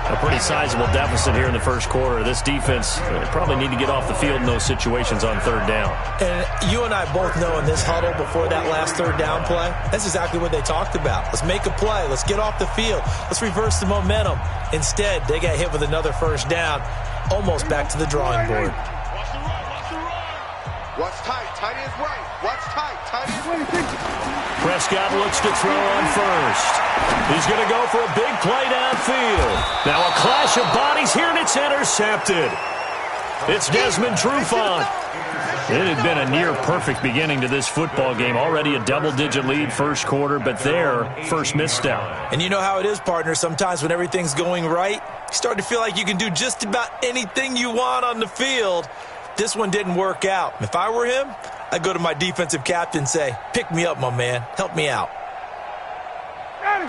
A pretty sizable deficit here in the first quarter. This defense probably need to get off the field in those situations on 3rd down. And you and I both know in this huddle before that last 3rd down play, that's exactly what they talked about. Let's make a play. Let's get off the field. Let's reverse the momentum. Instead, they got hit with another 1st down, almost back to the drawing board. Watch tight. Tight ends right. Watch tight. Tight ends right. Prescott looks to throw on first. He's going to go for a big play downfield. Now a clash of bodies here, and it's intercepted. It's Desmond Trufant. It had been a near-perfect beginning to this football game. Already a double-digit lead first quarter, but their first misstep. And you know how it is, partner. Sometimes when everything's going right, you start to feel like you can do just about anything you want on the field. This one didn't work out. If I were him, I'd go to my defensive captain and say, pick me up, my man. Help me out.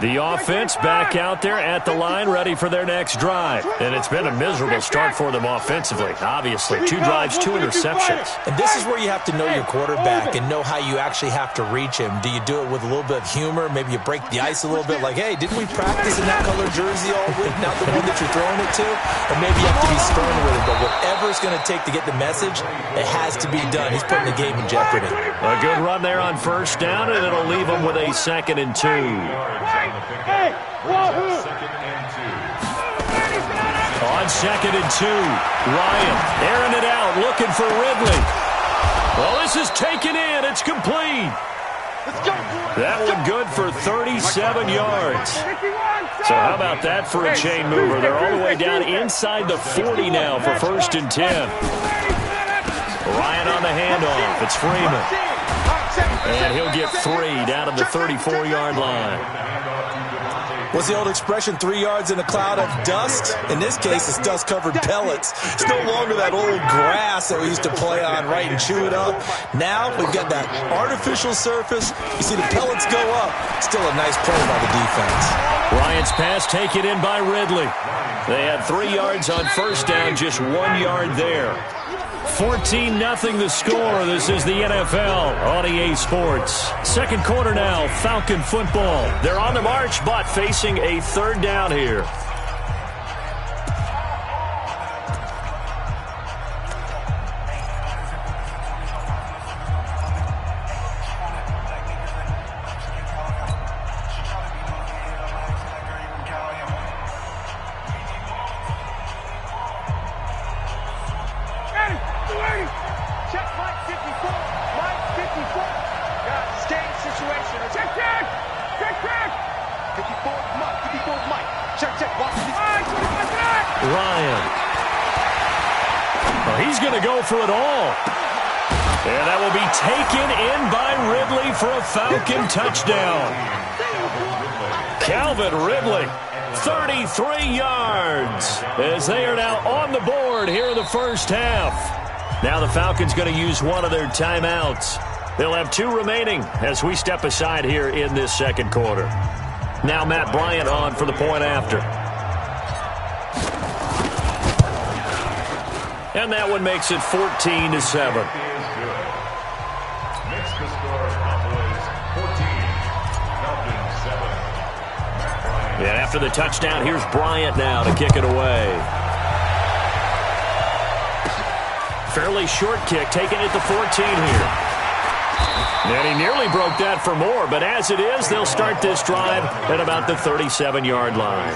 The offense back out there at the line, ready for their next drive. And it's been a miserable start for them offensively, obviously. 2 drives, 2 interceptions. And this is where you have to know your quarterback and know how you actually have to reach him. Do you do it with a little bit of humor? Maybe you break the ice a little bit, like, hey, didn't we practice in that color jersey all week, not the one that you're throwing it to? Or maybe you have to be stern with it. But whatever it's going to take to get the message, it has to be done. He's putting the game in jeopardy. A good run there on first down, and it'll leave them with a 2nd and 2. Hey, On 2nd and 2, Ryan airing it out, looking for Ridley. Well, this is taken in. It's complete. That one good for 37 yards. So how about that for a chain mover? They're all the way down inside the 40 now for 1st and 10. Ryan on the handoff. It's Freeman. And he'll get 3 down to the 34-yard line. What's the old expression, 3 yards in a cloud of dust? In this case, it's dust-covered pellets. It's no longer that old grass that we used to play on, right, and chew it up. Now we've got that artificial surface. You see the pellets go up. Still a nice play by the defense. Bryant's pass taken in by Ridley. They had 3 yards on first down, just 1 yard there. 14-0 the score. This is the NFL on EA Sports. Second quarter now, Falcon football. They're on the march, but facing a 3rd down here. check Mike 54. Mike 54. Game situation. Check, check. Check, check. 54 Mike. 54 Mike. Check, check. Watch this. Ryan. Well, he's going to go for it all. And that will be taken in by Ridley for a Falcon touchdown. Calvin Ridley, 33 yards, as they are now on the board here in the first half. Now the Falcons going to use one of their timeouts. They'll have 2 remaining as we step aside here in this second quarter. Now Matt Bryant on for the point after. And that one makes it 14-7. And after the touchdown, here's Bryant now to kick it away. Fairly short kick, taken at the 14 here. And he nearly broke that for more, but as it is, they'll start this drive at about the 37-yard line.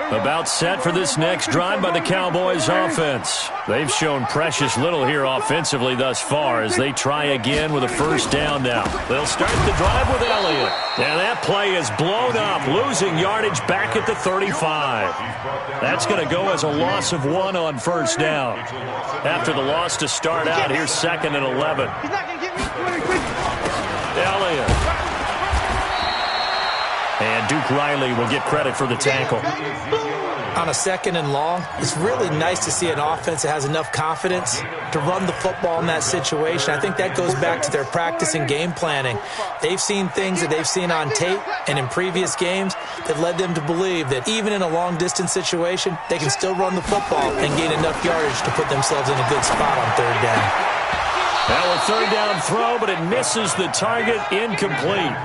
About set for this next drive by the Cowboys offense. They've shown precious little here offensively thus far as they try again with a first down now. They'll start the drive with Elliott. And that play is blown up, losing yardage back at the 35. That's going to go as a loss of 1 on first down. After the loss to start out, here's 2nd and 11. Elliott. And Duke Riley will get credit for the tackle. On a 2nd and long, it's really nice to see an offense that has enough confidence to run the football in that situation. I think that goes back to their practice and game planning. They've seen things that they've seen on tape and in previous games that led them to believe that even in a long-distance situation, they can still run the football and gain enough yardage to put themselves in a good spot on 3rd down. Now a 3rd down throw, but it misses the target, incomplete.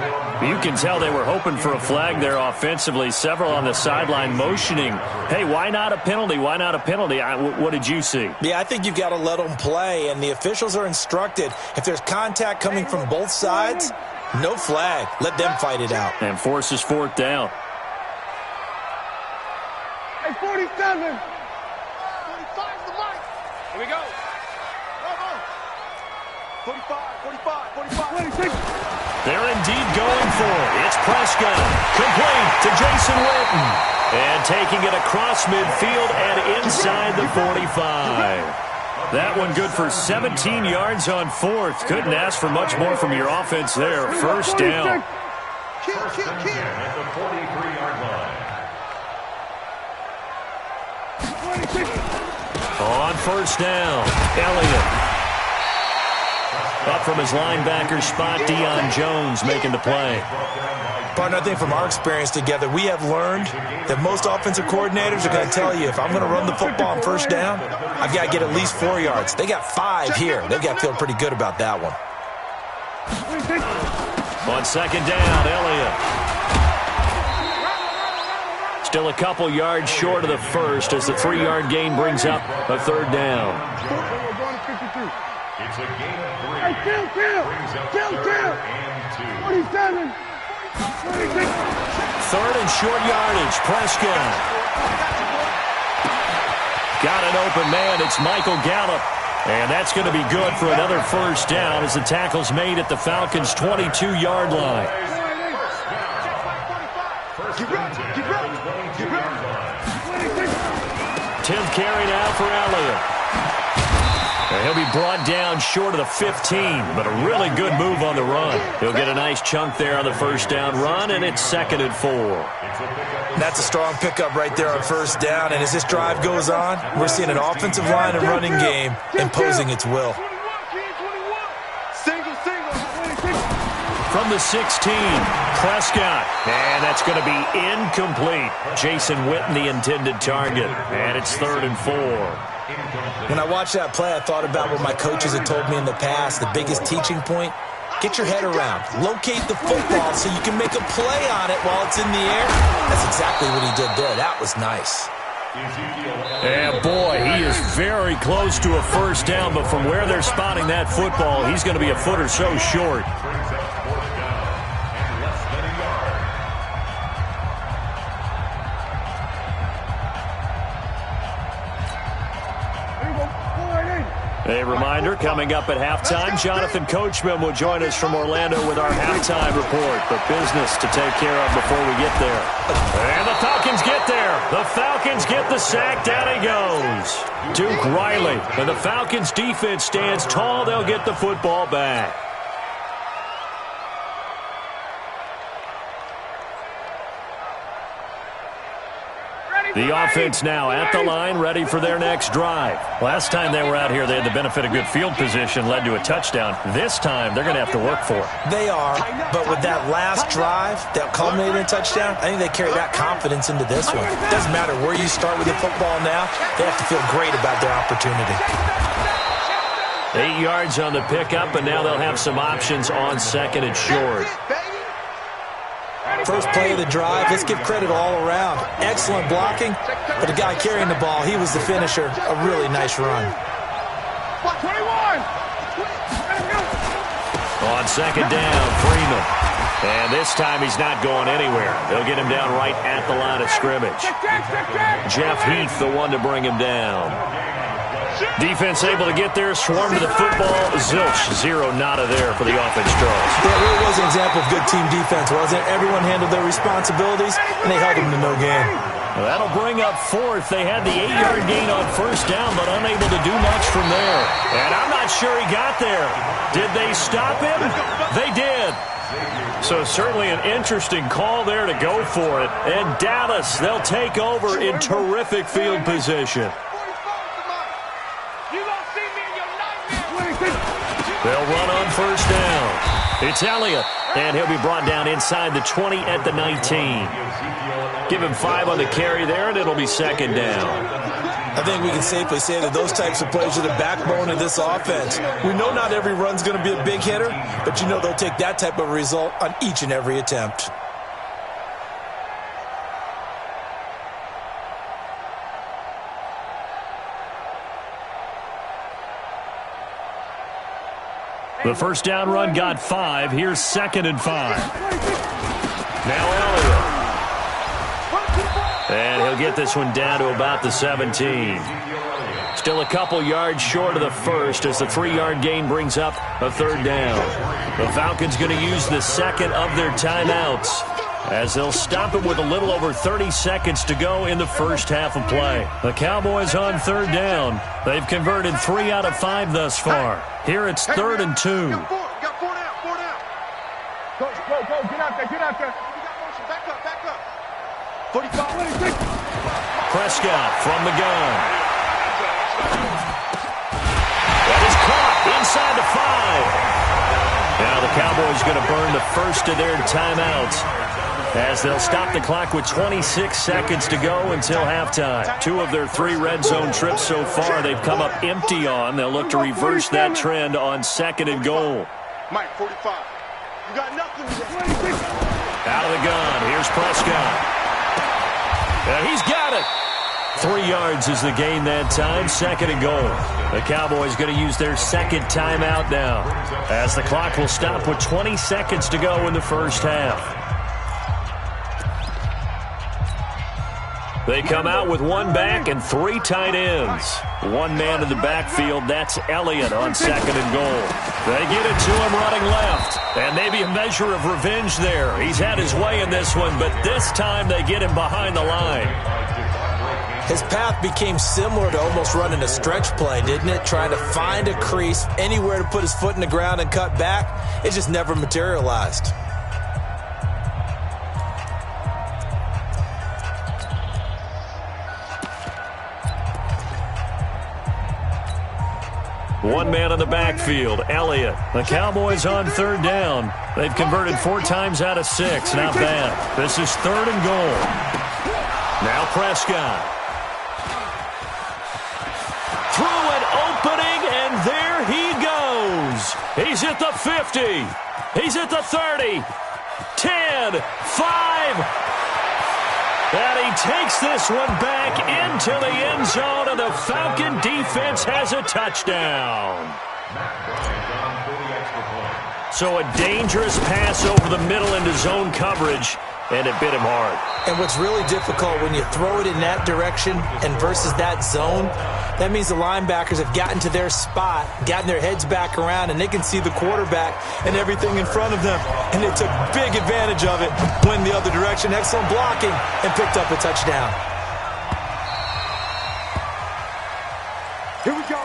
You can tell they were hoping for a flag there offensively. Several on the sideline motioning, hey, why not a penalty? Why not a penalty? What did you see? Yeah, I think you've got to let them play, and the officials are instructed. If there's contact coming from both sides, no flag. Let them fight it out. And forces 4th down. Hey, 47. They're indeed going for it. It's Prescott. Complete to Jason Witten. And taking it across midfield and inside the 45. That one good for 17 yards on fourth. Couldn't ask for much more from your offense there. First down. First and 10 at the 43-yard line. On first down, Elliott. Up from his linebacker spot, Deion Jones making the play. Partner, I think from our experience together, we have learned that most offensive coordinators are going to tell you, if I'm going to run the football on first down, I've got to get at least 4 yards. They got 5 here. They've got to feel pretty good about that one. On second down, Elliott. Still a couple yards short of the first as the 3-yard gain brings up a third down. It's a gain of 3. Brings up third and 2. 47. Third and short yardage, Prescott. Got an open man, it's Michael Gallup. And that's going to be good for another first down as the tackle's made at the Falcons' 22-yard line. First and 10 at the 22-yard line. 10th carry now for Elliott. And he'll be brought down short of the 15, but a really good move on the run. He'll get a nice chunk there on the first down run, and it's 2nd and 4. That's a strong pickup right there on first down, and as this drive goes on, we're seeing an offensive line and running game imposing its will. From the 16, Prescott. And that's going to be incomplete. Jason Witten, the intended target. And it's 3rd and 4. When I watched that play, I thought about what my coaches had told me in the past. The biggest teaching point, get your head around. Locate the football so you can make a play on it while it's in the air. That's exactly what he did there. That was nice. And boy, he is very close to a first down, but from where they're spotting that football, he's going to be a foot or so short. A reminder, coming up at halftime, Jonathan Coachman will join us from Orlando with our halftime report. But business to take care of before we get there. And the Falcons get there. The Falcons get the sack. Down he goes. Duke Riley. And the Falcons defense stands tall. They'll get the football back. The offense now at the line, ready for their next drive. Last time they were out here, they had the benefit of good field position, led to a touchdown. This time, they're going to have to work for it. They are, but with that last drive that culminated in a touchdown, I think they carry that confidence into this one. It doesn't matter where you start with the football now. They have to feel great about their opportunity. 8 yards on the pickup, and now they'll have some options on 2nd and short. First play of the drive, let's give credit all around. Excellent blocking, but the guy carrying the ball, he was the finisher. A really nice run. On 2nd down, Freeman. And this time he's not going anywhere. They'll get him down right at the line of scrimmage. Jeff Heath, the one to bring him down. Defense able to get there, swarm to the football. Zilch, 0 nada there for the offense, Charles. Yeah, it really was an example of good team defense, wasn't it? Everyone handled their responsibilities, and they held them to no gain. Well, that'll bring up 4th. They had the 8-yard gain on first down, but unable to do much from there. And I'm not sure he got there. Did they stop him? They did. So certainly an interesting call there to go for it. And Dallas, they'll take over in terrific field position. They'll run on first down. It's Elliott, and he'll be brought down inside the 20 at the 19. Give him 5 on the carry there, and it'll be 2nd down. I think we can safely say that those types of plays are the backbone of this offense. We know not every run's going to be a big hitter, but you know they'll take that type of result on each and every attempt. The first down run got 5. Here's 2nd and 5. Now Elliott. And he'll get this one down to about the 17. It's Still a couple yards short of the first as the 3-yard gain brings up a third down. The Falcons going to use the second of their timeouts as they'll stop it with a little over 30 seconds to go in the first half of play. The Cowboys on third down. They've converted 3 out of 5 thus far. Here it's 3rd and 2. You got 4 down. Go, get out there. You got motion. Back up. 45. Prescott from the gun. That is caught inside the 5. Now the Cowboys going to burn the first of their timeouts as they'll stop the clock with 26 seconds to go until halftime. 2 of their 3 red zone trips so far they've come up empty on. They'll look to reverse that trend on 2nd and goal. Mike, 45. You got nothing to do. Out of the gun. Here's Prescott. He's got it. 3 yards is the gain that time. 2nd and goal. The Cowboys going to use their second timeout now as the clock will stop with 20 seconds to go in the first half. They come out with 1 back and 3 tight ends. 1 man in the backfield. That's Elliott on 2nd and goal. They get it to him running left. And maybe a measure of revenge there. He's had his way in this one, but this time they get him behind the line. His path became similar to almost running a stretch play, didn't it? Trying to find a crease, anywhere to put his foot in the ground and cut back. It just never materialized. One man in the backfield, Elliott. The Cowboys on 3rd down. They've converted 4 times out of 6. Not bad. This is 3rd and goal. Now Prescott. Through an opening, and there he goes. He's at the 50. He's at the 30. 10, 5. And he takes this one back into the end zone, and the Falcon defense has a touchdown. So a dangerous pass over the middle into zone coverage, and it bit him hard. And what's really difficult when you throw it in that direction and versus that zone, that means the linebackers have gotten to their spot, gotten their heads back around, and they can see the quarterback and everything in front of them. And they took big advantage of it, went the other direction, excellent blocking, and picked up a touchdown. Here we go.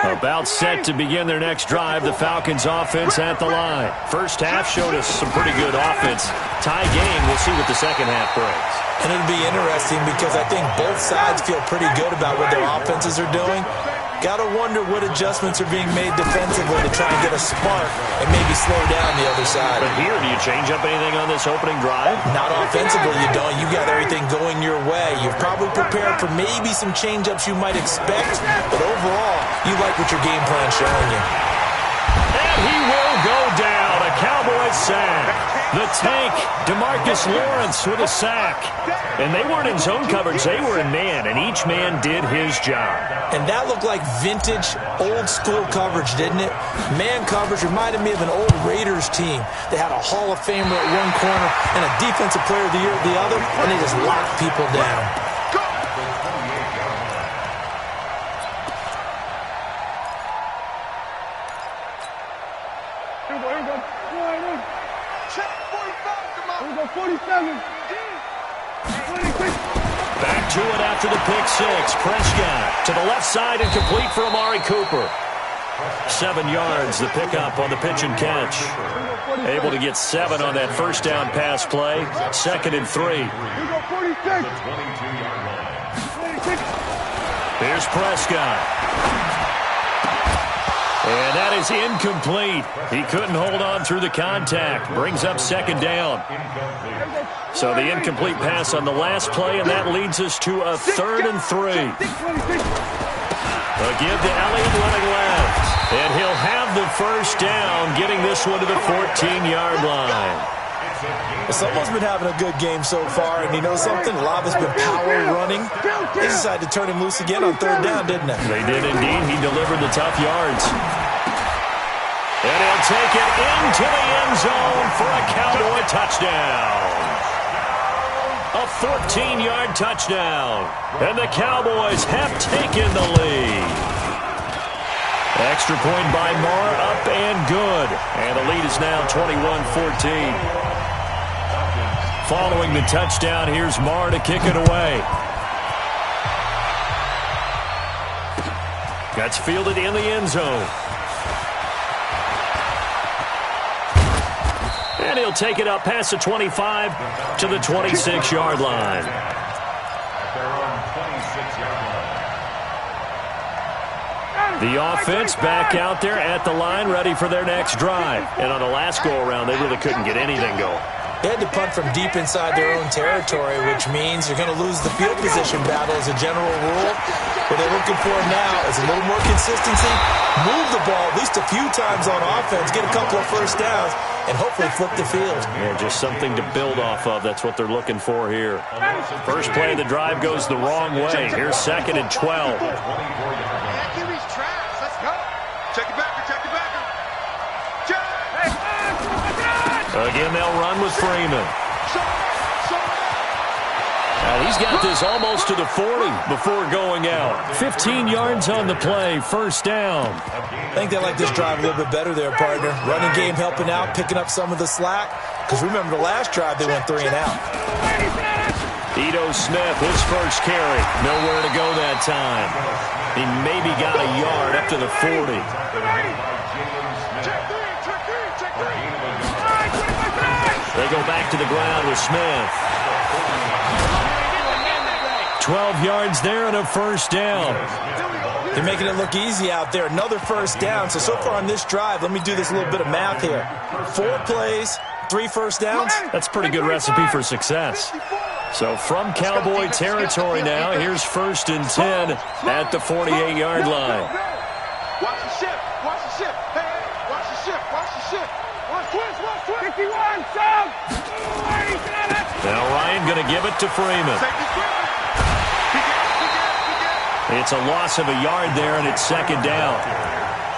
About set to begin their next drive, the Falcons offense at the line. First half showed us some pretty good offense. Tie game, we'll see what the second half brings. And it'll be interesting because I think both sides feel pretty good about what their offenses are doing. Got to wonder what adjustments are being made defensively to try and get a spark and maybe slow down the other side. But here, do you change up anything on this opening drive? Not offensively, you don't. You got everything going your way. You've probably prepared for maybe some change-ups you might expect, but overall, you like what your game plan's showing you. And he will go down. A Cowboys sack. The Tank, DeMarcus Lawrence with a sack. And they weren't in zone coverage. They were in man, and each man did his job. And that looked like vintage, old-school coverage, didn't it? Man coverage reminded me of an old Raiders team. They had a Hall of Famer at one corner and a Defensive Player of the Year at the other, and they just locked people down. Back to it after the pick six. Prescott to the left side and complete for Amari Cooper. 7 yards, the pickup on the pitch and catch. Able to get 7 on that first down pass play. 2nd and 3. Here's Prescott. And that is incomplete. He couldn't hold on through the contact. Brings up 2nd down. So the incomplete pass on the last play, and that leads us to a 3rd and 3. A give to Elliott running left. And he'll have the first down, getting this one to the 14-yard line. Someone's been having a good game so far, and you know something? A lot of it's been power running. They decided to turn him loose again on 3rd down, didn't they? They did indeed. He delivered the tough yards. And he'll take it into the end zone for a Cowboy touchdown. A 14-yard touchdown. And the Cowboys have taken the lead. Extra point by Marr, up and good. And the lead is now 21-14. Following the touchdown, here's Marr to kick it away. That's fielded in the end zone. And he'll take it up past the 25 to the 26-yard line. The offense back out there at the line, ready for their next drive. And on the last go-around, they really couldn't get anything going. They had to punt from deep inside their own territory, which means you're going to lose the field position battle as a general rule. What they're looking for now is a little more consistency, move the ball at least a few times on offense, get a couple of first downs, and hopefully flip the field. Yeah, just something to build off of. That's what they're looking for here. First play of the drive goes the wrong way. Here's 2nd and 12. QB's trash. Let's go. Check it back. Check it back. Check. Again, they'll run with Freeman. Now he's got this almost to the 40 before going out. 15 yards on the play, first down. I think they like this drive a little bit better there, partner. Running game helping out, picking up some of the slack. Because remember the last drive, they went 3 and out. Ito Smith, his first carry. Nowhere to go that time. He maybe got a yard up to the 40. They go back to the ground with Smith. 12 yards there and a first down. They're making it look easy out there. Another first down. So far on this drive, let me do this little bit of math here. 4 plays, 3 first downs. That's a pretty good recipe for success. So from Cowboy territory now, here's 1st and 10 at the 48-yard line. Watch the ship. Watch the ship. Hey, watch the ship. Watch the ship. Watch twist. 51, Sam. Now Ryan going to give it to Freeman. It's a loss of a yard there, and it's 2nd down.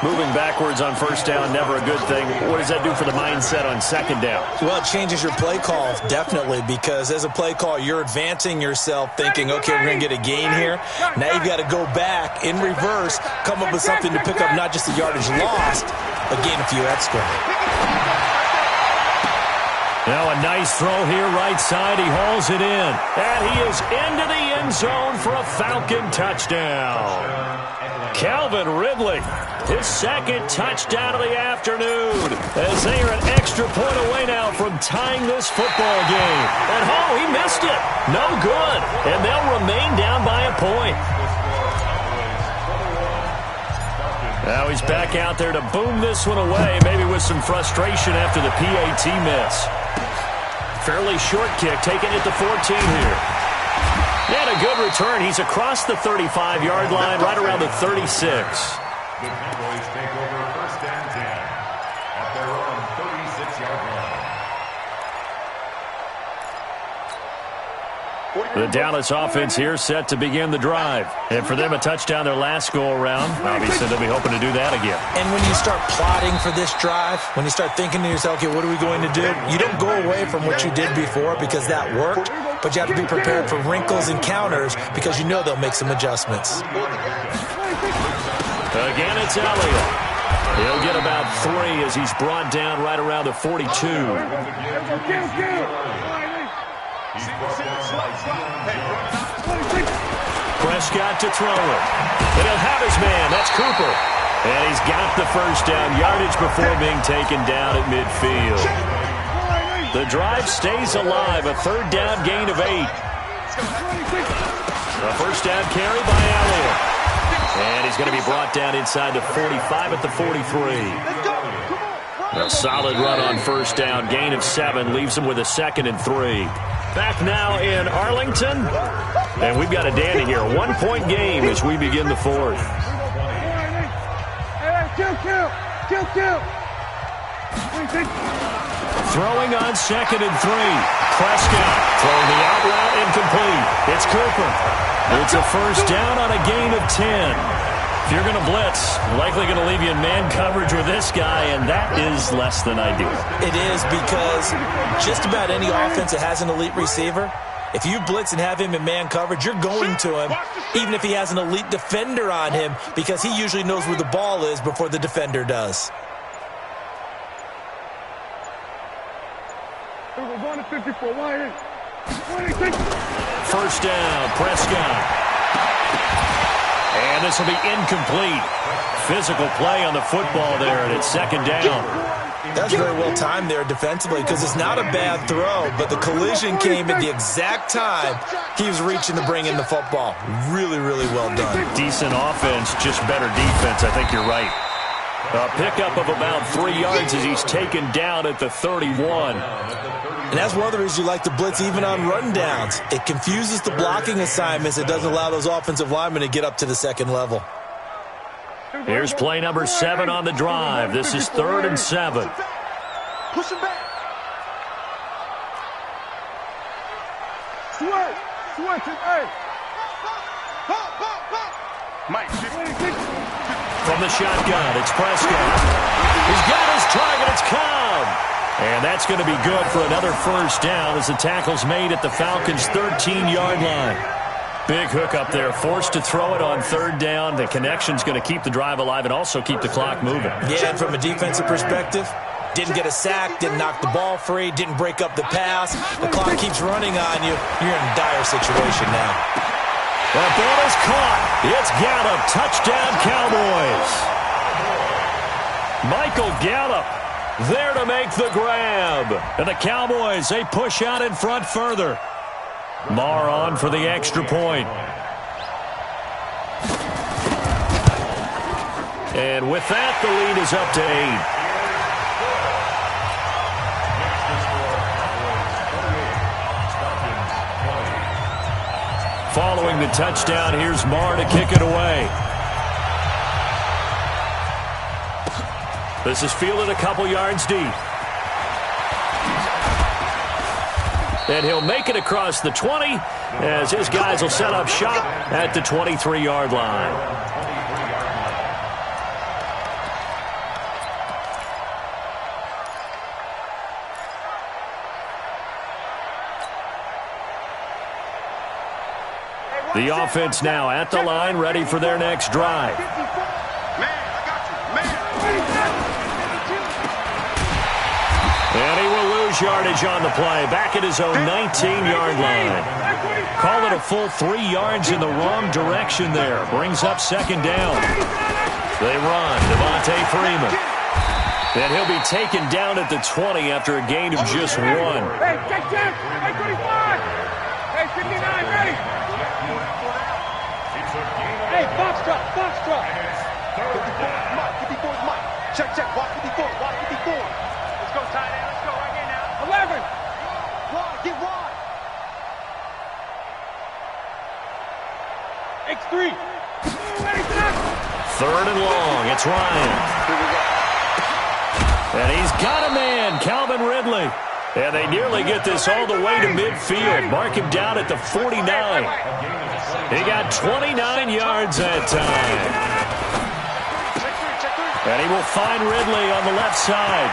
Moving backwards on first down, never a good thing. What does that do for the mindset on 2nd down? Well, it changes your play call, definitely, because as a play call, you're advancing yourself thinking, okay, we're going to get a gain here. Now you've got to go back in reverse, come up with something to pick up not just the yardage lost, but gain a few extra. Now a nice throw here, right side. He hauls it in. And he is into the end zone for a Falcon touchdown. Calvin Ridley, his 2nd touchdown of the afternoon, as they are an extra point away now from tying this football game. And he missed it. No good. And they'll remain down by a point. Now he's back out there to boom this one away, maybe with some frustration after the PAT miss. Fairly short kick, taking it to 14 here. And a good return. He's across the 35-yard line, right around the 36. The Cowboys take over 1st and 10 at their own 36-yard line. The Dallas offense here set to begin the drive. And for them, a touchdown their last go-around. Obviously, they'll be hoping to do that again. And when you start plotting for this drive, when you start thinking to yourself, okay, what are we going to do? You don't go away from what you did before because that worked, but you have to be prepared for wrinkles and counters because you know they'll make some adjustments. Again, it's Elliott. He'll get about 3 as he's brought down right around the 42. Prescott to throw it. And he'll have his man. That's Cooper. And he's got the first down yardage before being taken down at midfield. The drive stays alive. A 3rd down gain of 8. A first down carry by Elliott. And he's going to be brought down inside the 45 at the 43. A solid run on first down. Gain of 7 leaves him with a 2nd and 3. Back now in Arlington. And we've got a dandy here. 1-point game as we begin the 4th. Throwing on 2nd and 3. Prescott throwing the out route incomplete. It's Cooper. It's a first down on a gain of 10. If you're going to blitz, likely going to leave you in man coverage with this guy, and that is less than ideal. It is, because just about any offense that has an elite receiver, if you blitz and have him in man coverage, you're going to him, even if he has an elite defender on him, because he usually knows where the ball is before the defender does. First down, Prescott. And this will be incomplete. Physical play on the football there, and it's second down. That's very well timed there defensively, because it's not a bad throw, but the collision came at the exact time he was reaching to bring in the football. Really, really well done. Decent offense, just better defense. I think you're right. A pickup of about 3 yards as he's taken down at the 31. And that's one of the reasons you like to blitz even on rundowns. It confuses the blocking assignments. It doesn't allow those offensive linemen to get up to the second level. Here's play number 7 on the drive. This is 3rd and 7. Push him back. Switch. Hey. Mike. From the shotgun, it's Prescott. He's got his target. It's Cobb. And that's going to be good for another first down as the tackle's made at the Falcons' 13-yard line. Big hook up there, forced to throw it on 3rd down. The connection's going to keep the drive alive and also keep the clock moving. Yeah, and from a defensive perspective, didn't get a sack, didn't knock the ball free, didn't break up the pass. The clock keeps running on you. You're in a dire situation now. The ball is caught. It's Gallup. Touchdown, Cowboys. Michael Gallup there to make the grab. And the Cowboys, they push out in front further. Marr on for the extra point. And with that, the lead is up to 8. Following the touchdown, here's Marr to kick it away. This is fielded a couple yards deep. And he'll make it across the 20 as his guys will set up shop at the 23-yard line. The offense now at the line, ready for their next drive. And he will lose yardage on the play, back at his own 19-yard line. Call it a full 3 yards in the wrong direction there. Brings up second down. They run, Devontae Freeman. And he'll be taken down at the 20 after a gain of just 1. Hey, check. Hey, 25. Hey, 59, ready. Hey, Foxtrot. 54's Mike. Check. Watch 54. Let's go, tight end. Let's go right here now. 11. Get wide. X3. Third and long. It's Ryan. And he's got a man, Calvin Ridley. And they nearly get this all the way to midfield. Mark him down at the 49. He got 29 yards that time. And he will find Ridley on the left side.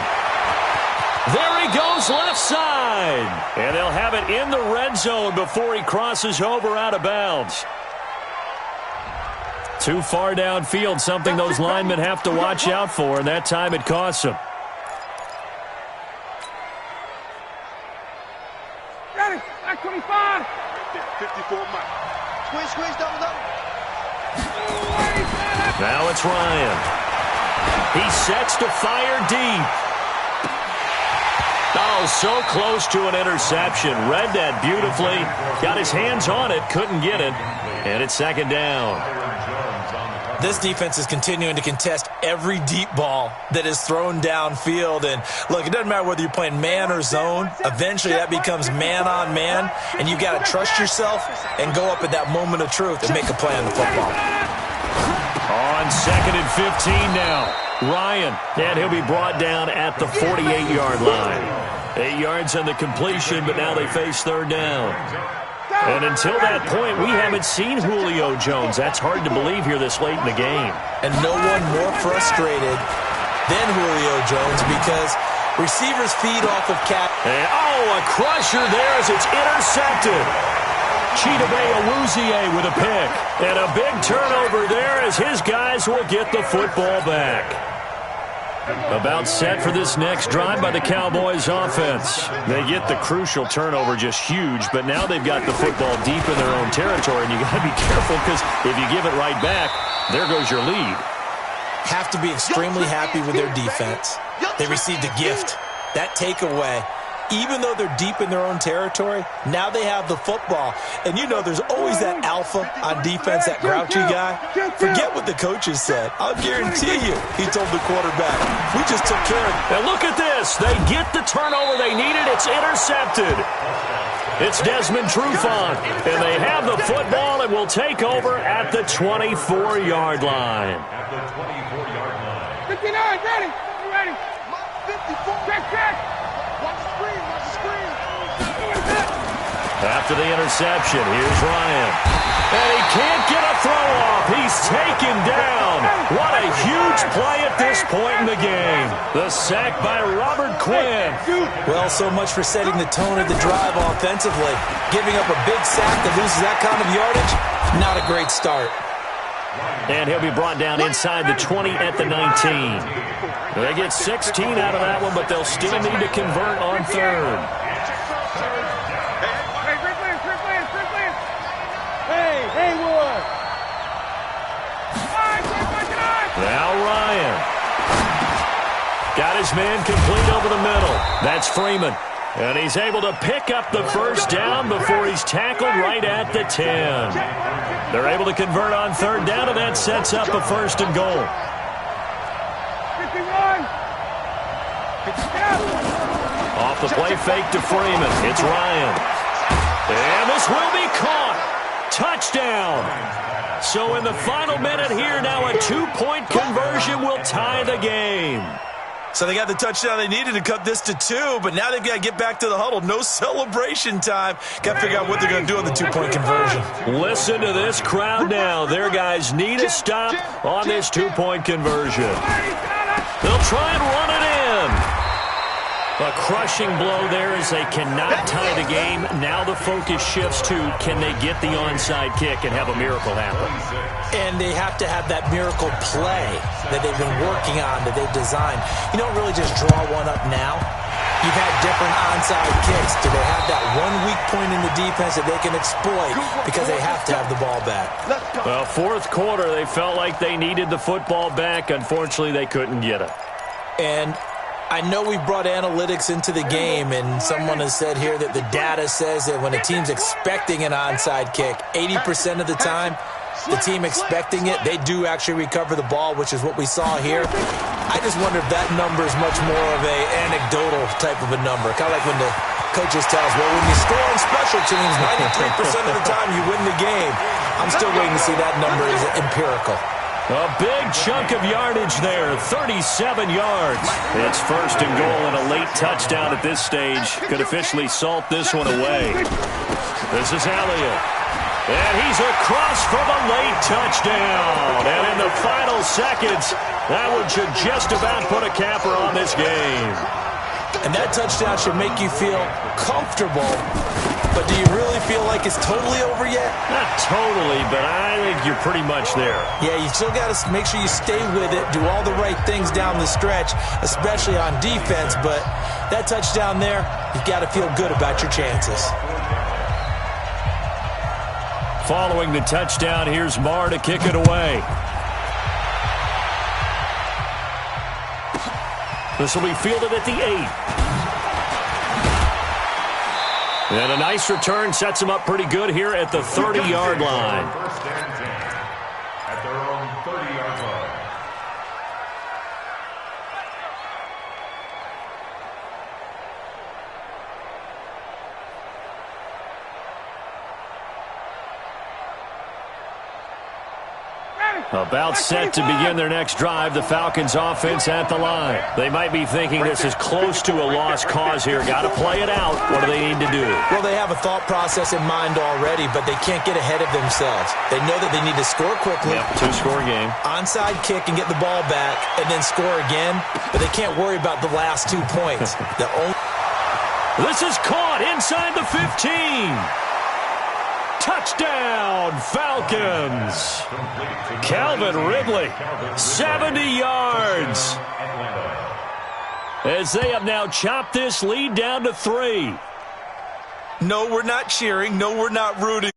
There he goes, left side. And they'll have it in the red zone before he crosses over out of bounds. Too far downfield, something those linemen have to watch out for, and that time it costs them. Got it. 25. 54 Mike. Squeeze, double. Now it's Ryan. He sets to fire deep. Oh, so close to an interception. Read that beautifully. Got his hands on it, couldn't get it. And it's second down. This defense is continuing to contest every deep ball that is thrown downfield. And, look, it doesn't matter whether you're playing man or zone. Eventually that becomes man-on-man, and you've got to trust yourself and go up at that moment of truth and make a play on the football. On 2nd and 15 now. Ryan, and he'll be brought down at the 48-yard line. 8 yards on the completion, but now they face third down. And until that point, we haven't seen Julio Jones. That's hard to believe here this late in the game. And no one more frustrated than Julio Jones because receivers feed off of Cat. And, a crusher there as it's intercepted. Chidobe Awuzie with a pick. And a big turnover there as his guys will get the football back. About set for this next drive by the Cowboys offense. They get the crucial turnover, just huge, but now they've got the football deep in their own territory, and you got to be careful because if you give it right back, there goes your lead. Have to be extremely happy with their defense. They received a gift. That takeaway, even though they're deep in their own territory, now they have the football. And you know there's always that alpha on defense, that grouchy guy. Forget what the coaches said. I'll guarantee you he told the quarterback, we just took care of it. And look at this. They get the turnover they needed. It's intercepted. It's Desmond Trufant. And they have the football and will take over at the 24-yard line. At the 24-yard line. 59, ready. You ready? 54. Check. Watch the screen. After the interception, here's Ryan. And he can't get a throw off. He's taken down. What a huge play at this point in the game. The sack by Robert Quinn. Well, so much for setting the tone of the drive offensively. Giving up a big sack that loses that kind of yardage, not a great start. And he'll be brought down inside the 20 at the 19. They get 16 out of that one, but they'll still need to convert on third. Now Ryan. Got his man complete over the middle. That's Freeman. And he's able to pick up the first down before he's tackled right at the 10. They're able to convert on third down, and that sets up a first and goal. 51. Off the play fake to Freeman. It's Ryan. And this will be caught. Touchdown. So in the final minute here, now a 2-point conversion will tie the game. So they got the touchdown they needed to cut this to 2, but now they've got to get back to the huddle. No celebration time. Got to figure out what they're going to do on the 2-point conversion. Listen to this crowd now. Their guys need a stop on this 2-point conversion. They'll try and run it in. A crushing blow there as they cannot tie the game. Now the focus shifts to, can they get the onside kick and have a miracle happen? And they have to have that miracle play that they've been working on, that they've designed. You don't really just draw one up now. You've had different onside kicks. Do they have that one weak point in the defense that they can exploit because they have to have the ball back? Well, fourth quarter, they felt like they needed the football back. Unfortunately, they couldn't get it. And I know we brought analytics into the game, and someone has said here that the data says that when a team's expecting an onside kick, 80% of the time, the team expecting it, they do actually recover the ball, which is what we saw here. I just wonder if that number is much more of a anecdotal type of a number. Kind of like when the coaches tell us, well, when you score on special teams, 93% of the time you win the game. I'm still waiting to see that number is empirical. A big chunk of yardage there, 37 yards. It's first and goal, and a late touchdown at this stage could officially salt this one away. This is Elliott. And he's across for the late touchdown. And in the final seconds, that one should just about put a capper on this game. And that touchdown should make you feel comfortable. But do you really feel like it's totally over yet? Not totally, but I think you're pretty much there. Yeah, you still got to make sure you stay with it, do all the right things down the stretch, especially on defense. But that touchdown there, you've got to feel good about your chances. Following the touchdown, here's Marr to kick it away. This will be fielded at the 8. And a nice return sets them up pretty good here at the 30-yard line. First and 10 at their own 30-yard line. Ready. About set to begin their next drive, the Falcons offense at the line. They might be thinking this is close to a lost cause here. Got to play it out. What do they need to do? Well, they have a thought process in mind already, but they can't get ahead of themselves. They know that they need to score quickly. Yep, two-score game. Onside kick and get the ball back and then score again, but they can't worry about the last 2 points. This is caught inside the 15. Touchdown, Falcons. Calvin Ridley, 70 yards. As they have now chopped this lead down to 3. No, we're not cheering. No, we're not rooting.